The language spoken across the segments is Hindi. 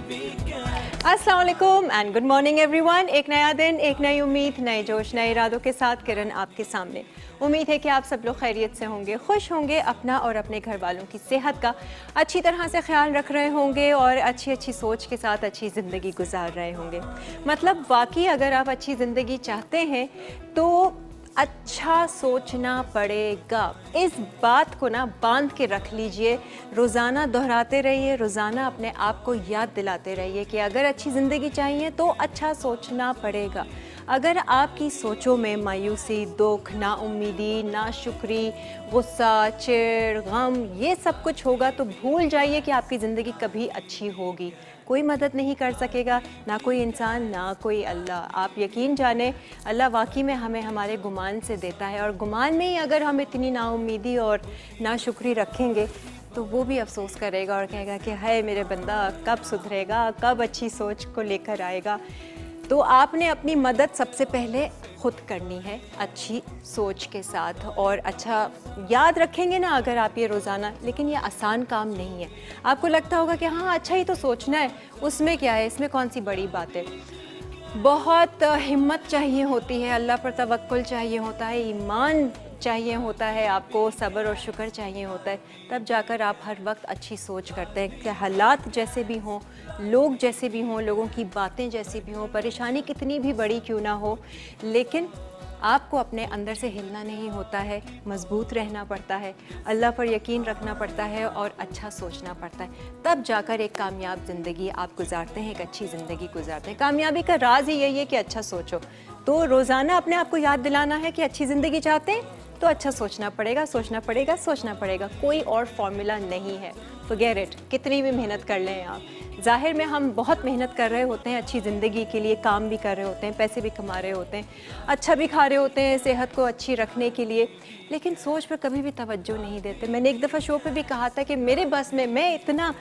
अस्सलाम वालेकुम एंड गुड मॉर्निंग एवरीवन। एक नया दिन, एक नई उम्मीद, नए जोश, नए इरादों के साथ किरण आपके सामने। उम्मीद है कि आप सब लोग खैरियत से होंगे, खुश होंगे, अपना और अपने घर वालों की सेहत का अच्छी तरह से ख्याल रख रहे होंगे और अच्छी अच्छी सोच के साथ अच्छी ज़िंदगी गुजार रहे होंगे। मतलब वाकई अगर आप अच्छी ज़िंदगी चाहते हैं तो अच्छा सोचना पड़ेगा। इस बात को ना बांध के रख लीजिए, रोज़ाना दोहराते रहिए, रोज़ाना अपने आप को याद दिलाते रहिए कि अगर अच्छी ज़िंदगी चाहिए तो अच्छा सोचना पड़ेगा। अगर आपकी सोचों में मायूसी, दुख, नाउम्मीदी, नाशुक्री, गुस्सा, चिढ़, गम ये सब कुछ होगा तो भूल जाइए कि आपकी ज़िंदगी कभी अच्छी होगी। कोई मदद नहीं कर सकेगा, ना कोई इंसान, ना कोई अल्लाह। आप यकीन जाने अल्लाह वाकई में हमें हमारे गुमान से देता है, और गुमान में ही अगर हम इतनी नाउम्मीदी और नाशुक्री रखेंगे तो वो भी अफसोस करेगा और कहेगा कि हाय मेरे बंदा कब सुधरेगा, कब अच्छी सोच को लेकर आएगा। तो आपने अपनी मदद सबसे पहले खुद करनी है अच्छी सोच के साथ। और अच्छा याद रखेंगे ना अगर आप ये रोज़ाना, लेकिन ये आसान काम नहीं है। आपको लगता होगा कि हाँ अच्छा ही तो सोचना है, उसमें क्या है, इसमें कौन सी बड़ी बात है। बहुत हिम्मत चाहिए होती है, अल्लाह पर तवक्कुल चाहिए होता है, ईमान चाहिए होता है, आपको सब्र और शुक्र चाहिए होता है, तब जाकर आप हर वक्त अच्छी सोच करते हैं। कि हालात जैसे भी हों, लोग जैसे भी हों, लोगों की बातें जैसी भी हों, परेशानी कितनी भी बड़ी क्यों ना हो, लेकिन आपको अपने अंदर से हिलना नहीं होता है, मजबूत रहना पड़ता है, अल्लाह पर यकीन रखना पड़ता है और अच्छा सोचना पड़ता है। तब जाकर एक कामयाब ज़िंदगी आप गुजारते हैं, एक अच्छी ज़िंदगी गुजारते हैं। कामयाबी का राज ही यही है कि अच्छा सोचो। तो रोज़ाना अपने आप को याद दिलाना है कि अच्छी ज़िंदगी चाहते हैं तो अच्छा सोचना पड़ेगा, सोचना पड़ेगा, सोचना पड़ेगा। कोई और फॉर्मूला नहीं है। फॉरगेट इट, कितनी भी मेहनत कर लें आप। ज़ाहिर में हम बहुत मेहनत कर रहे होते हैं अच्छी ज़िंदगी के लिए, काम भी कर रहे होते हैं, पैसे भी कमा रहे होते हैं, अच्छा भी खा रहे होते हैं सेहत को अच्छी रखने के लिए, लेकिन सोच पर कभी भी तवज्जो नहीं देते। मैंने एक दफ़ा शो पे भी कहा था कि मेरे बस में, मैं इतना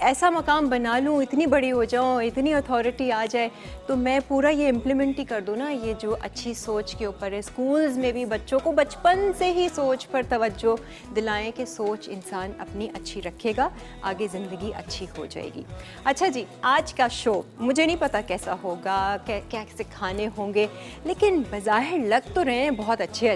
ऐसा मकाम बना लूँ, इतनी बड़ी हो जाऊँ, इतनी अथॉरिटी आ जाए तो मैं पूरा ये इम्प्लीमेंट ही कर दूँ ना, ये जो अच्छी सोच के ऊपर है। स्कूल्स में भी बच्चों को बचपन से ही सोच पर तवज्जो दिलाएं कि सोच इंसान अपनी अच्छी रखेगा, आगे ज़िंदगी अच्छी हो जाएगी। अच्छा जी, आज का शो मुझे नहीं पता कैसा होगा, कैसे खाने होंगे, लेकिन बज़ाहिर लग तो रहे हैं बहुत अच्छी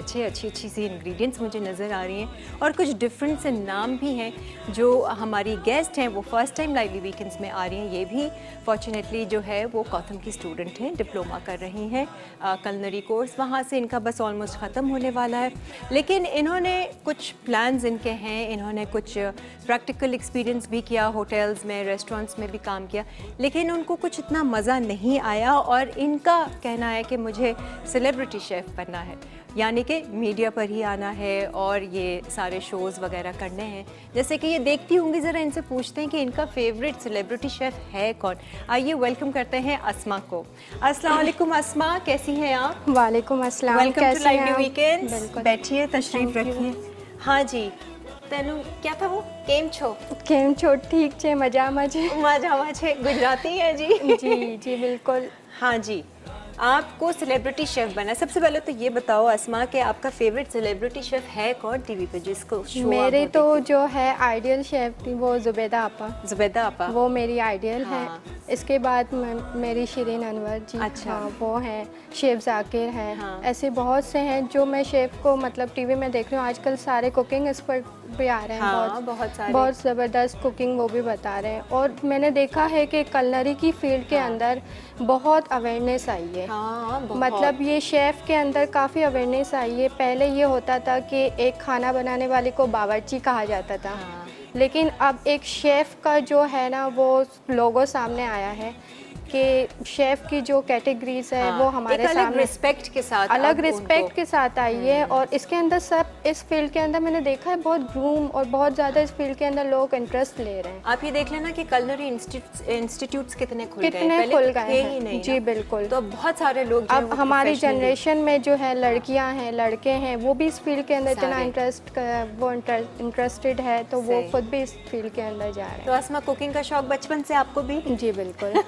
सी इंग्रेडिएंट्स मुझे नज़र आ रही हैं, और कुछ डिफरेंट से नाम भी हैं। जो हमारी गेस्ट हैं वो फर्स्ट टाइम लाइवली वीकेंड्स में आ रही हैं। ये भी फॉर्चुनेटली जो है वो कॉथम की स्टूडेंट हैं, डिप्लोमा कर रही हैं, कलनरी कोर्स, वहाँ से इनका बस ऑलमोस्ट ख़त्म होने वाला है, लेकिन इन्होंने कुछ प्लान्स इनके हैं, इन्होंने कुछ प्रैक्टिकल एक्सपीरियंस भी किया, होटल्स में, रेस्टोरेंट्स में भी काम किया, लेकिन उनको कुछ इतना मज़ा नहीं आया, और इनका कहना है कि मुझे सेलिब्रिटी शेफ़ बनना है, यानी कि मीडिया पर ही आना है और ये सारे शोज़ वगैरह करने हैं। जैसे कि ये देखती होंगी, ज़रा इनसे पूछते हैं कि इनका फेवरेट सेलिब्रिटी शेफ़ है कौन। आइए वेलकम करते हैं अस्मा को। अस्सलाम वालेकुम अस्मा, कैसी हैं आप? वालेकुम अस्सलाम, वेलकम टू लाइवली वीकेंड्स। बैठिए, तशरीफ़ रखिए। हाँ जी, तेनू क्या था वो, केम छो ठीक छे, मजा छे, गुजराती है जी। जी जी बिल्कुल। हाँ जी, आपको सेलिब्रिटी शेफ़ बना। सबसे पहले तो ये बताओ अस्मा कि आपका फेवरेट सेलिब्रिटी शेफ़ है कौन टीवी पे, जिसको शो मेरे तो जो है आइडियल शेफ़ थी वो ज़ुबैदा आपा, वो मेरी आइडियल हाँ। है। इसके बाद मेरी शिरीन अनवर जी, अच्छा। हाँ, वो हैं। शेफ़ जाकिर हैं, हाँ। ऐसे ऐसे बहुत से हैं जो मैं शेफ़ को मतलब टीवी में देख रही हूँ। आजकल सारे कुकिंग एक्सपर्ट भी आ रहे हैं, हाँ, बहुत ज़बरदस्त कुकिंग वो भी बता रहे हैं। और मैंने देखा है कि कलनरी की फील्ड के अंदर बहुत अवेयरनेस आई है। हाँ, मतलब ये शेफ़ के अंदर काफ़ी अवेयरनेस आई है। पहले ये होता था कि एक खाना बनाने वाले को बावर्ची कहा जाता था, हाँ। लेकिन अब एक शेफ़ का जो है ना वो लोगो सामने आया है कि शेफ़ की जो कैटेगरीज है, हाँ, वो हमारे एक अलग सामने रिस्पेक्ट के साथ, अलग रिस्पेक्ट के साथ आई है। और इसके अंदर सब, इस फील्ड के अंदर मैंने देखा है बहुत ग्रूम और बहुत ज़्यादा इस फील्ड के अंदर लोग इंटरेस्ट ले रहे हैं। आप ये देख लेना कि कलनरी इंस्टीट्यूट्स कितने खुल गए हैं। जी बिल्कुल। तो बहुत सारे लोग अब हमारी जनरेशन में जो है लड़कियां हैं, लड़के हैं, वो भी इस फील्ड के अंदर इतना इंटरेस्टेड है, तो वो खुद भी इस फील्ड के अंदर जा रहे हैं। तो अस्मा, कुकिंग का शौक बचपन से आपको भी? जी बिल्कुल।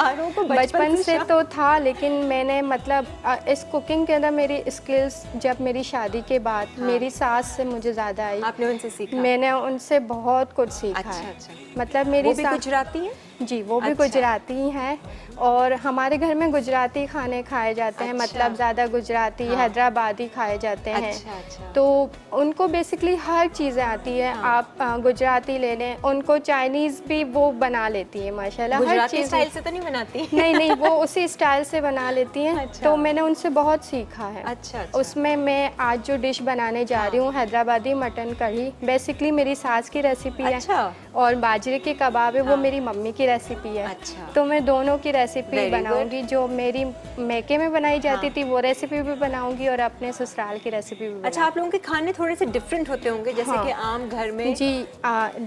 को बचपन से तो था, लेकिन मैंने मतलब इस कुकिंग के अंदर मेरी स्किल्स जब मेरी शादी के बाद मेरी सास से मुझे ज़्यादा आई। आपने उनसे सीखा? मैंने उनसे बहुत कुछ सीखा है। अच्छा। मतलब मेरी वो भी गुजराती है? जी, वो भी अच्छा। गुजराती ही हैं और हमारे घर में गुजराती खाने खाए जाते हैं, अच्छा। मतलब ज़्यादा गुजराती हाँ। हैदराबादी खाए जाते हैं। अच्छा, अच्छा। तो उनको बेसिकली हर चीज़ें आती है। हाँ। आप गुजराती ले लें, उनको चाइनीज़ भी वो बना लेती है माशाल्लाह, हर गुजराती चीज़। स्टाइल से तो नहीं बनाती? नहीं, नहीं, वो उसी स्टाइल से बना लेती हैं। अच्छा। तो मैंने उनसे बहुत सीखा है। अच्छा, अच्छा। उसमें मैं आज जो डिश बनाने जा रही हूँ, हैदराबादी मटन कढ़ी, बेसिकली मेरी सास की रेसिपी है। अच्छा। और बाजरे के कबाब है, वो हाँ। मेरी मम्मी की रेसिपी है। अच्छा। तो मैं दोनों की रेसिपी Very good. बनाऊंगी, जो मेरी मैके में बनाई जाती हाँ। थी वो रेसिपी भी बनाऊंगी और अपने ससुराल की रेसिपी भी अच्छा, आप लोगों के खाने थोड़े से डिफरेंट होते होंगे, जैसे हाँ। कि आम घर में। जी,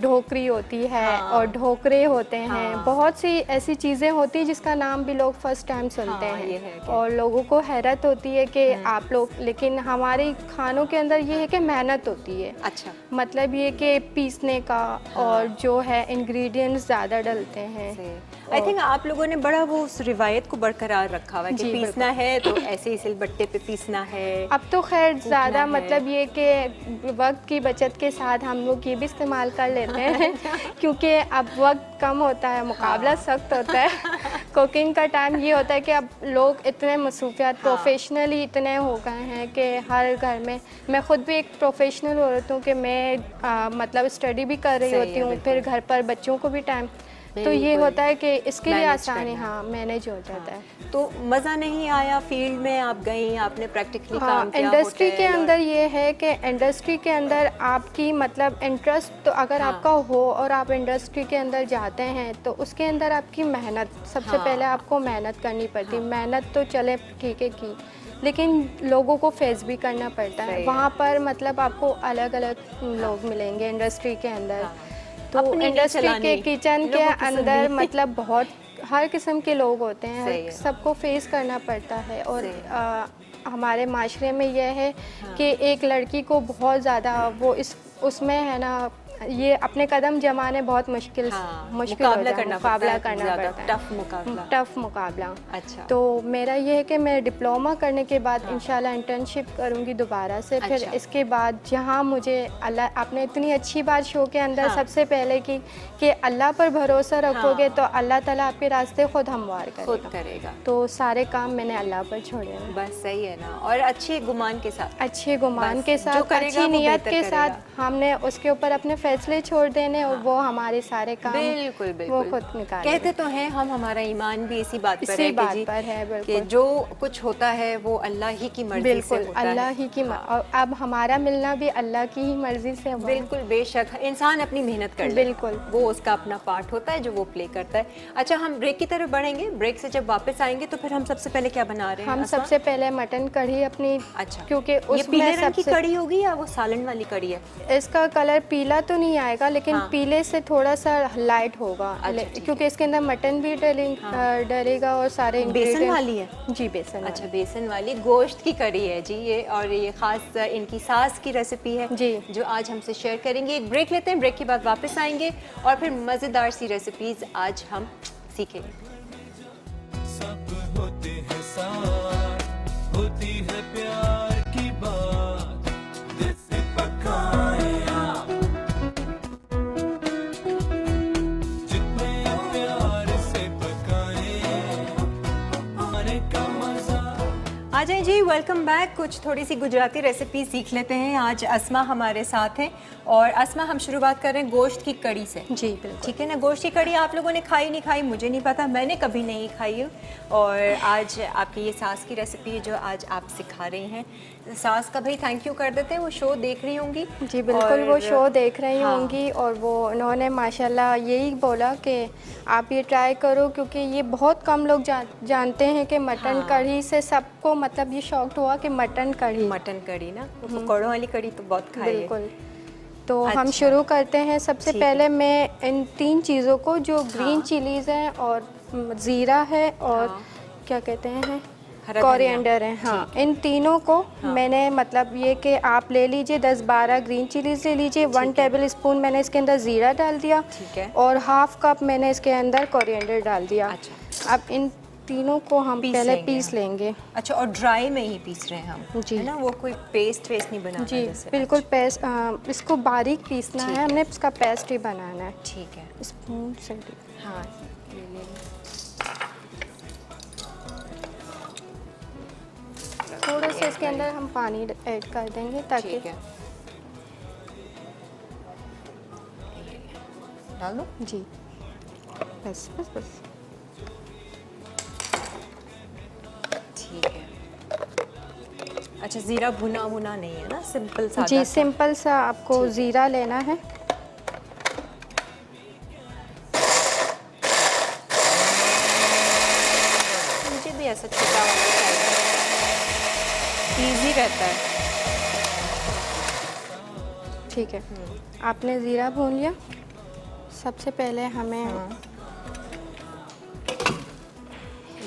ढोकरी होती है हाँ। और ढोकरे होते हैं। हाँ। बहुत सी ऐसी चीज़ें होती हैं जिसका नाम भी लोग फर्स्ट टाइम सुनते हाँ, हैं। ये है कि- और लोगों को हैरत होती है कि आप लोग, लेकिन हमारे खानों के अंदर ये है कि मेहनत होती है। अच्छा। मतलब ये कि पीसने का और जो है इंग्रेडिएंट्स ज़्यादा डलते हैं। आई थिंक आप लोगों ने बड़ा वो उस रिवायत को बरकरार रखा हुआ है कि जी, पीसना है तो ऐसे ही सिलबट्टे पे पीसना है। अब तो खैर ज़्यादा है। मतलब ये कि वक्त की बचत के साथ हम लोग ये भी इस्तेमाल कर लेते हैं क्योंकि अब वक्त कम होता है, मुकाबला सख्त होता है। कुकिंग का टाइम ये होता है कि अब लोग इतने मसरूफियात प्रोफेशनली इतने हो गए हैं कि हर घर में, मैं खुद भी एक प्रोफेशनल औरत हूँ कि मैं मतलब स्टडी भी कर रही सही होती है, हूँ, फिर घर पर बच्चों को भी टाइम, तो ये बिल्कुल। होता है कि इसके लिए मैनेज आसानी, करना। हाँ, मैनेज हो जाता है। तो मज़ा नहीं आया फील्ड में? आप गई, आपने प्रैक्टिकली हाँ, काम किया इंडस्ट्री होटल के और- अंदर ये है कि इंडस्ट्री के अंदर आपकी मतलब इंटरेस्ट तो अगर हाँ। आपका हो और आप इंडस्ट्री के अंदर जाते हैं तो उसके अंदर आपकी मेहनत, सबसे हाँ। पहले आपको मेहनत करनी पड़ती है। मेहनत तो चले ठीक है की, लेकिन लोगों को फेस भी करना पड़ता सही है। है। वहाँ पर मतलब आपको अलग अलग लोग मिलेंगे इंडस्ट्री के अंदर। हाँ। तो अपनी नहीं इंडस्ट्री के चलानी, किचन के लोगों की अंदर सुननी। मतलब बहुत हर किस्म के लोग होते हैं, सही है। सबको फेस करना पड़ता है। और सही है। हमारे माशरे में यह है कि एक लड़की को बहुत ज़्यादा वो इस उसमें है ना, ये अपने कदम जमाने बहुत मुश्किल हाँ, मुश्किल हो मुकाबला जाता है, करना मुकाबला पड़ता है, करना ज़्यादा पड़ता है, टफ मुकाबला। टफ मुकाबला। अच्छा। तो मेरा ये है कि मैं डिप्लोमा करने के बाद इंशाल्लाह इंटर्नशिप करूँगी दोबारा से। फिर अच्छा। इसके बाद जहाँ मुझे अल्लाह, आपने इतनी अच्छी बात शो के अंदर हाँ। सबसे पहले की कि अल्लाह पर भरोसा रखोगे हाँ। तो अल्लाह ताला आपके रास्ते खुद हमवार खुद करेगा। करेगा। तो सारे काम मैंने अल्लाह पर छोड़े हैं। बस सही है ना, और अच्छे गुमान के साथ। अच्छे गुमान बस के जो साथ, करेगा अच्छी वो नीयत बेहतर के साथ करेगा। हमने उसके ऊपर अपने फैसले छोड़ देने और वो हमारे सारे काम बिल्कुल वो बिल्कुल खुद निकाले। कहते तो हैं हम, हमारा ईमान भी इसी बात पर इसी है कि बात जी पर है, कि बिल्कुल। जो कुछ होता है वो अल्लाह ही की मर्जी से बिल्कुल होता अल्लाह है। ही की और अब हमारा मिलना भी अल्लाह की ही मर्जी से हुआ है। बिल्कुल, बेशक इंसान अपनी मेहनत कर ले, बिल्कुल। वो उसका अपना पार्ट होता है जो वो प्ले करता है। अच्छा, हम ब्रेक की तरफ बढ़ेंगे। ब्रेक से जब वापस आएंगे तो फिर हम सबसे पहले क्या बना रहे हैं? हम अस्मा? सबसे पहले मटन कढ़ी अपनी, अच्छा, क्योंकि ये उसमें पीले रंग की सबसे कड़ी होगी या वो सालन वाली कड़ी है? इसका कलर पीला तो नहीं आएगा, लेकिन हाँ। पीले से थोड़ा सा लाइट होगा। अच्छा, ठीक है। क्योंकि इसके अंदर मटन भी डलेगा और सारे बेसन इंग्रेडिएंट। वाली है? जी, बेसन अच्छा, वाली। बेसन वाली गोश्त की कड़ी है जी ये, और ये खास इनकी सास की रेसिपी है जी। जो आज हमसे शेयर करेंगे। एक ब्रेक लेते हैं, ब्रेक के बाद वापस आएंगे और फिर मज़ेदार सी रेसिपीज़ आज हम सीखेंगे। सब होते हैं साथ, होती है प्यार की बात, दिल से पकाए आप, जितने प्यार से पकाए, खाने का मजा। आ जाए जी, वेलकम बैक। कुछ थोड़ी सी गुजराती रेसिपी सीख लेते हैं। आज अस्मा हमारे साथ हैं और अस्मा, हम शुरुआत कर रहे हैं गोश्त की कड़ी से। जी, बिल्कुल। ठीक है ना। गोश्त की कड़ी आप लोगों ने खाई नहीं खाई मुझे नहीं पता, मैंने कभी नहीं खाई है। और आज आपकी ये सास की रेसिपी है जो आज आप सिखा रही हैं। सास का भाई थैंक यू कर देते हैं, वो शो देख रही होंगी। जी, बिल्कुल, वो शो देख रही हाँ। होंगी और वो उन्होंने माशाल्लाह यही बोला कि आप ये ट्राई करो, क्योंकि ये बहुत कम लोग जानते हैं कि मटन हाँ। कढ़ी से सबको मतलब ये शौक हुआ कि मटन कढ़ी। मटन कड़ी ना, वो पकौड़ों वाली कड़ी तो बहुत खाई है। बिल्कुल। तो हम अच्छा। शुरू करते हैं। सबसे ठीक है। पहले मैं इन 3 चीज़ों को, जो ग्रीन हाँ। चिलीज़ हैं और ज़ीरा है और हाँ। क्या कहते हैं, हरा कोरिएंडर धनिया। है, हाँ, इन तीनों को मैंने मतलब ये कि आप ले लीजिए 10-12 ग्रीन चिलीज़ ले लीजिए। 1 टेबल स्पून मैंने इसके अंदर ज़ीरा डाल दिया। ठीक है। और 1/2 कप मैंने इसके अंदर कोरिएंडर डाल दिया। अच्छा। अब इन तीनों को हम पीस पहले लेंगे पीस हम। लेंगे। अच्छा, और ड्राई में ही पीस रहे हैं हम, जी। है ना? वो कोई पेस्ट वेस्ट नहीं बनाना जी जैसे? बिल्कुल पेस्ट, इसको बारीक पीसना ठीक है, है। हमने इसका पेस्ट ही बनाना है। ठीक है। स्पून से हाँ, ले ले। थोड़ा सा इसके अंदर हम पानी ऐड कर देंगे ताकि ठीक है, डाल दूँ? जी बस बस बस। ठीक है। अच्छा, ज़ीरा भुना भुना नहीं है ना, सिंपल सादा जी सा? सिंपल सा आपको ज़ीरा लेना है। मुझे भी ऐसा छोटा वाला चाहिए, इजी रहता है। ठीक है, आपने ज़ीरा भून लिया। सबसे पहले हमें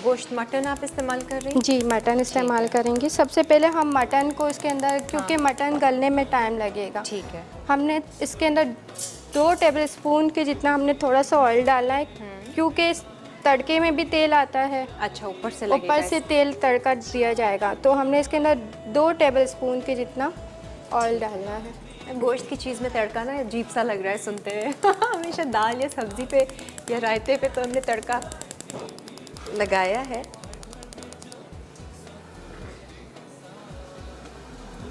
गोश्त मटन आप इस्तेमाल कर रही हैं? जी मटन इस्तेमाल करेंगे। सबसे पहले हम मटन को इसके अंदर, क्योंकि मटन गलने में टाइम लगेगा, ठीक है। हमने इसके अंदर 2 टेबलस्पून के जितना हमने थोड़ा सा ऑयल डालना है, क्योंकि इस तड़के में भी तेल आता है, अच्छा, ऊपर से लगेगा ऊपर से तेल तड़का दिया जाएगा, तो हमने इसके अंदर 2 टेबलस्पून के जितना ऑयल डालना है। गोश्त की चीज़ में तड़का ना अजीब सा लग रहा है सुनते हुए। हमेशा दाल या सब्जी पे या रायते पे तो हमने तड़का लगाया है।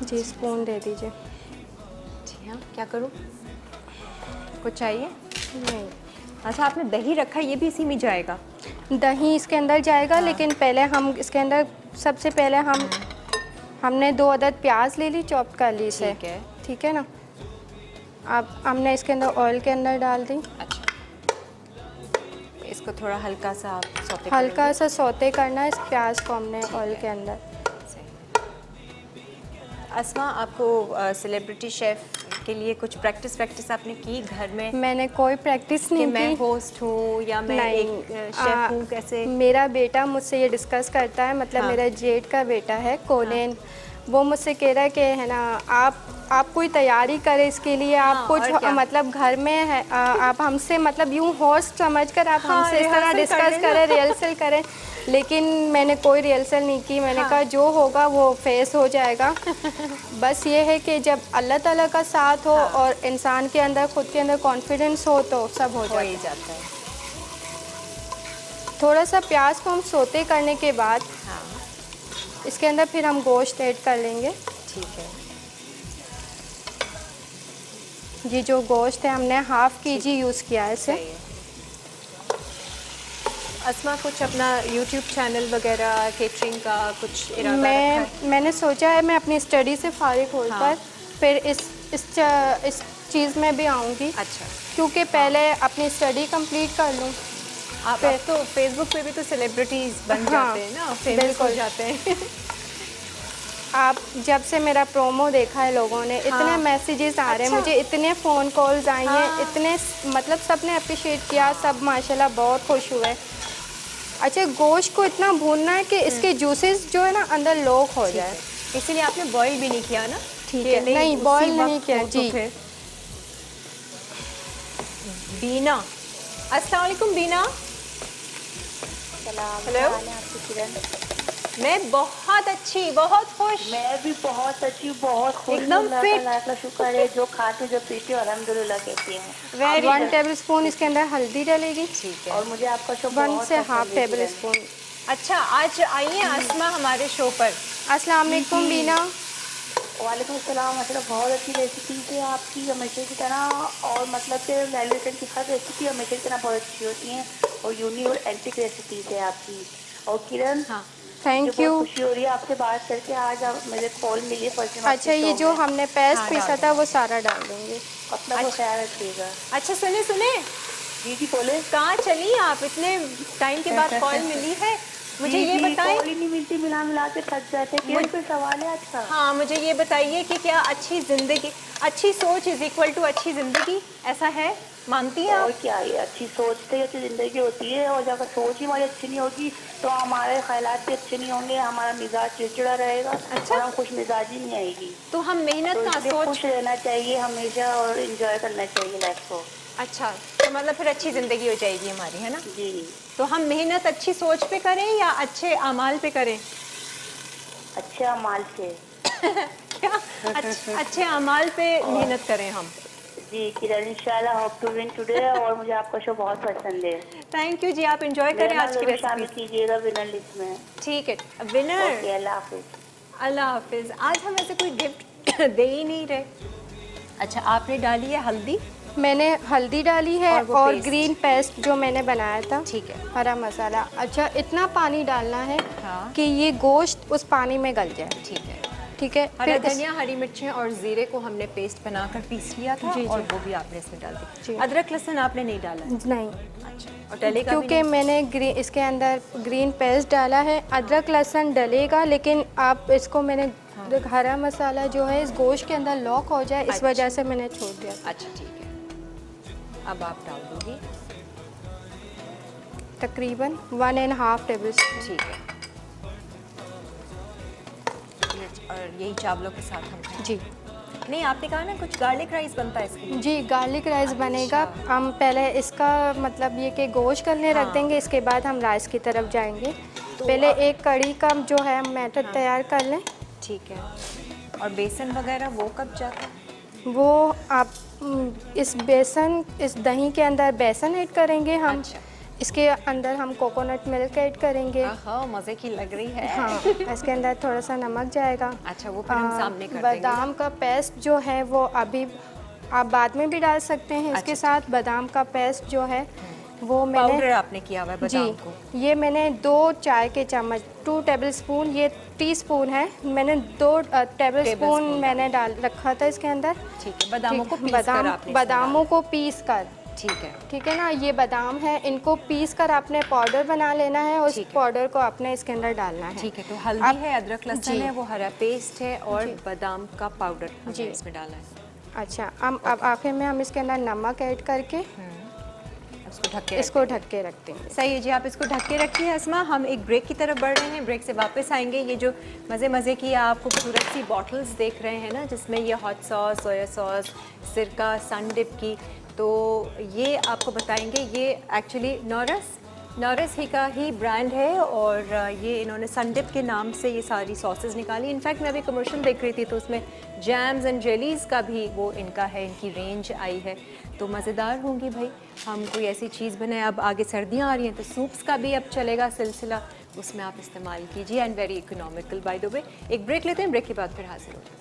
जी स्पून दे दीजिए। जी हाँ, क्या करूँ? कुछ चाहिए? नहीं, अच्छा, आपने दही रखा, ये भी इसी में जाएगा? दही इसके अंदर जाएगा, लेकिन पहले हम इसके अंदर सबसे पहले हमने 2 अदद प्याज ले ली, चॉप कर ली इसे। ठीक है। ठीक है ना। अब हमने इसके अंदर ऑयल के अंदर डाल दी। अच्छा, इसको थोड़ा हल्का सा आप सौते हल्का सा सौते करना है इस प्याज को हमने ऑयल के अंदर। अस्मा, आपको सेलिब्रिटी शेफ़ के लिए कुछ प्रैक्टिस आपने की घर में? मैंने कोई प्रैक्टिस कि नहीं मैं की। होस्ट हूँ या मैं नहीं, एक शेफ़ हूँ, कैसे? मेरा बेटा मुझसे ये डिस्कस करता है, मतलब हाँ। मेरा जेठ का बेटा है कोनेन, वो मुझसे कह रहा है कि है ना आप कोई तैयारी करें इसके लिए, आप हाँ, कुछ और क्या? मतलब घर में है, आप हमसे मतलब यूँ होस्ट समझकर आप हाँ, हमसे इस तरह रिहर्सल कर डिस्कस लेना। करें, रिहर्सल करें, लेकिन मैंने कोई रिहर्सल नहीं की। मैंने कहा जो होगा वो फेस हो जाएगा। बस ये है कि जब अल्लाह ताला का साथ हो और इंसान के अंदर खुद के अंदर कॉन्फिडेंस हो तो सब हो हो ही जाता है। जाता है। थोड़ा सा प्याज को हम सोते करने के बाद हाँ, इसके अंदर फिर हम गोश्त ऐड कर लेंगे। ठीक है। ये जो गोश्त है हमने हाफ़ केजी यूज़ किया है इसे। सही है। अस्मा, कुछ अपना यूट्यूब चैनल वगैरह केटरिंग का कुछ इरादा रखा है? मैंने सोचा है मैं अपनी स्टडी से फारिग होकर हाँ। फिर इस चीज़ में भी आऊँगी, अच्छा, क्योंकि पहले अपनी स्टडी कंप्लीट कर लूँ। आप अब तो फेसबुक पे भी तो सेलिब्रिटीज़ बन हाँ, जाते हैं ना, फेमस हो बिल्कुल। जाते हैं। आप जब से मेरा प्रोमो देखा है लोगों ने, इतने हाँ। मैसेजेस आ रहे हैं अच्छा। मुझे, इतने फ़ोन कॉल्स आई हैं, हाँ। इतने मतलब सब ने अप्रिशिएट किया, सब माशाल्लाह बहुत खुश हुए। अच्छा, गोश्त को इतना भूनना है कि इसके जूसेस जो है ना अंदर लॉक हो जाए। इसीलिए आपने बॉईल भी नहीं किया ना? ठीक कि है, नहीं उसी बॉईल वक्त नहीं किया हो तो जी। फिर। बीना, अस्सलाम वालेकुम बीना। हेलो। मैं बहुत अच्छी, बहुत खुश। मैं भी बहुत अच्छी, बहुत खुश हूँ। एकदम अल्लाह fit। का लाख लाख शुक्र है, जो खाते जो पीते हो अल्हम्दुलिल्लाह कहती हैं। वेरी 1 टेबल स्पून इसके अंदर हल्दी डलेगी, ठीक है। और मुझे आपका शो 1 बहुत से पसंद हाफ है टेबल किरण। स्पून। अच्छा, आज आइए अस्मा हमारे शो पर। अस्सलाम वालेकुम बीना। वालेकुम अस्सलाम। मतलब बहुत अच्छी रेसिपी है आपकी, हमेशा की तरह, और मतलब कि वेलवेटन की हर रेसिपी हमेशा की तरह बहुत अच्छी होती हैं, और यूनिक और एंटिक रेसिपीज है आपकी। और किरण, हाँ, थैंक मुझे यू। बहुत खुशी हो रही है आपसे बात करके। आज आप मुझे कॉल मिली है फर्स्ट टाइम अच्छा, आपके ये शो जो में। हमने पेस्ट हाँ, पीसा डाल था वो सारा डाल देंगे। अपना को ख्याल रखिएगा। अच्छा सुने सुने, जी जी बोले। कहाँ चली आप? इतने टाइम के बाद कॉल मिली है, मुझे ये बताएं। कॉल ही नहीं मिलती, मिला के थक जाते। किरण, कोई सवाल है आज का? हाँ, मुझे ये बताइए कि क्या अच्छी ज़िंदगी, अच्छी सोच इज़ इक्वल टू अच्छी ज़िंदगी, ऐसा है? मानती हैं और आप? क्या है, अच्छी सोच से अच्छी जिंदगी होती है, और जब सोच ही हमारी अच्छी नहीं होगी तो हमारे ख्यालात भी अच्छे नहीं होंगे, हमारा मिजाज चिड़चिड़ा रहेगा। अच्छा। और हम खुश मिजाजी नहीं आएगी। तो हम मेहनत तो का इसलिए सोच। खुश रहना चाहिए हमेशा, और एंजॉय करना चाहिए लाइफ को। अच्छा, तो मतलब फिर अच्छी ज़िंदगी हो जाएगी हमारी, है ना? जी। तो हम मेहनत अच्छी सोच पे करें या अच्छे अमाल पे करें? अच्छे अमाल से। क्या अच्छे अमाल पे मेहनत करें हम। जी किरण, इंशाल्लाह होप टू विन टुडे। और मुझे आपका शो बहुत पसंद है। थैंक यू जी, आप एंजॉय मेरा करें नाम आज की जरूर शामिल रेसिपी। कीजिएगा विनर लिस्ट में। ठीक है विनर। ओके, अल्लाह हाफिज। अल्लाह हाफिज़। आज हम ऐसे कोई गिफ्ट दे ही नहीं रहे। अच्छा, आपने डाली है हल्दी, मैंने हल्दी डाली है और वो और पेस्ट। ग्रीन पेस्ट जो मैंने बनाया था, ठीक है। हरा मसाला। अच्छा, इतना पानी डालना है हाँ। कि ये गोश्त उस पानी में गल जाए। ठीक है। ठीक है। हरा फिर इस- धनिया, हरी मिर्चें और ज़ीरे को हमने पेस्ट बनाकर पीस लिया था, जी, जी। और वो भी आपने इसमें डाल जी। दी। अदरक लहसुन आपने नहीं डाला है? नहीं, अच्छा, और डलेगा भी क्योंकि नहीं? मैंने इसके अंदर ग्रीन पेस्ट डाला है। अदरक लहसुन डलेगा, लेकिन आप इसको मैंने हरा मसाला जो है इस गोश्त के अंदर लॉक हो जाए, इस अच्छा। वजह से मैंने छोड़ दिया। अच्छा ठीक है। अब आप डाल दोगी। तकरीबन 1.5 टेबल स्पून। ठीक है। और यही चावलों के साथ हम खाएं? जी नहीं, आपने कहा ना कुछ गार्लिक राइस बनता है इसके लिए। जी, गार्लिक राइस बनेगा। अच्छा। हम पहले इसका मतलब ये कि गोश्त करने रख हाँ। देंगे, इसके बाद हम राइस की तरफ जाएंगे। तो पहले अब- एक कड़ी का जो है मैटर तैयार कर लें। ठीक है। और बेसन वगैरह वो कब जाता है? वो आप इस दही के अंदर बेसन ऐड करेंगे हम। अच्छा। इसके अंदर हम कोकोनट मिल्क ऐड करेंगे। हाँ, मज़े की लग रही है। हाँ, इसके अंदर थोड़ा सा नमक जाएगा। अच्छा, वो फिर हम सामने कर देंगे। बादाम का पेस्ट जो है वो अभी आप बाद में भी डाल सकते हैं। इसके अच्छा। साथ बादाम का पेस्ट जो है वो पाउडर मैंने आपने किया हुआ है बादाम को। ये मैंने 2 चाय के चम्मच 2 टेबल स्पून, ये टीस्पून है, मैंने 2 टेबल स्पून स्पून मैंने डाल रखा था इसके अंदर। ठीक है। बादामों को पीस कर बादाम आपने इसमें बादामों को पीस कर, डाला। ठीक है। ठीक है ना, ये बादाम है, इनको पीस कर आपने पाउडर बना लेना है और उस ठीक है। पाउडर को आपने इसके अंदर डालना है। ठीक है। तो हल्दी अब- है, अदरक लहसुन जी। है, वो हरा पेस्ट है, और जी। बादाम का पाउडर हमने जी। इसमें डाला है। अच्छा, अब आखिर में हम इसके अंदर नमक ऐड करके इसको ढक के इसको ढक के रखते हैं। सही है जी, आप इसको ढक के रखिए अस्मा। हम एक ब्रेक की तरफ बढ़ रहे हैं, ब्रेक से वापस आएंगे। ये जो मज़े की आप खूबसूरत सी बॉटल्स देख रहे हैं ना, जिसमें ये हॉट सॉस, सोया सॉस, सिरका, सन डिप की, तो ये आपको बताएंगे ये एक्चुअली नॉरस ही का ही ब्रांड है, और ये इन्होंने सन डिप के नाम से ये सारी सॉसेस निकाली। इनफैक्ट मैं अभी कमर्शियल देख रही थी तो उसमें जैम्स एंड जेलीज़ का भी वो इनका है, इनकी रेंज आई है, तो मज़ेदार होंगी भाई। हम कोई ऐसी चीज़ बनाएं, अब आगे सर्दियाँ आ रही हैं तो सूप्स का भी अब चलेगा सिलसिला, उसमें आप इस्तेमाल कीजिए, and very economical by the way. एक ब्रेक लेते हैं, ब्रेक के बाद फिर हाजिर होते हैं।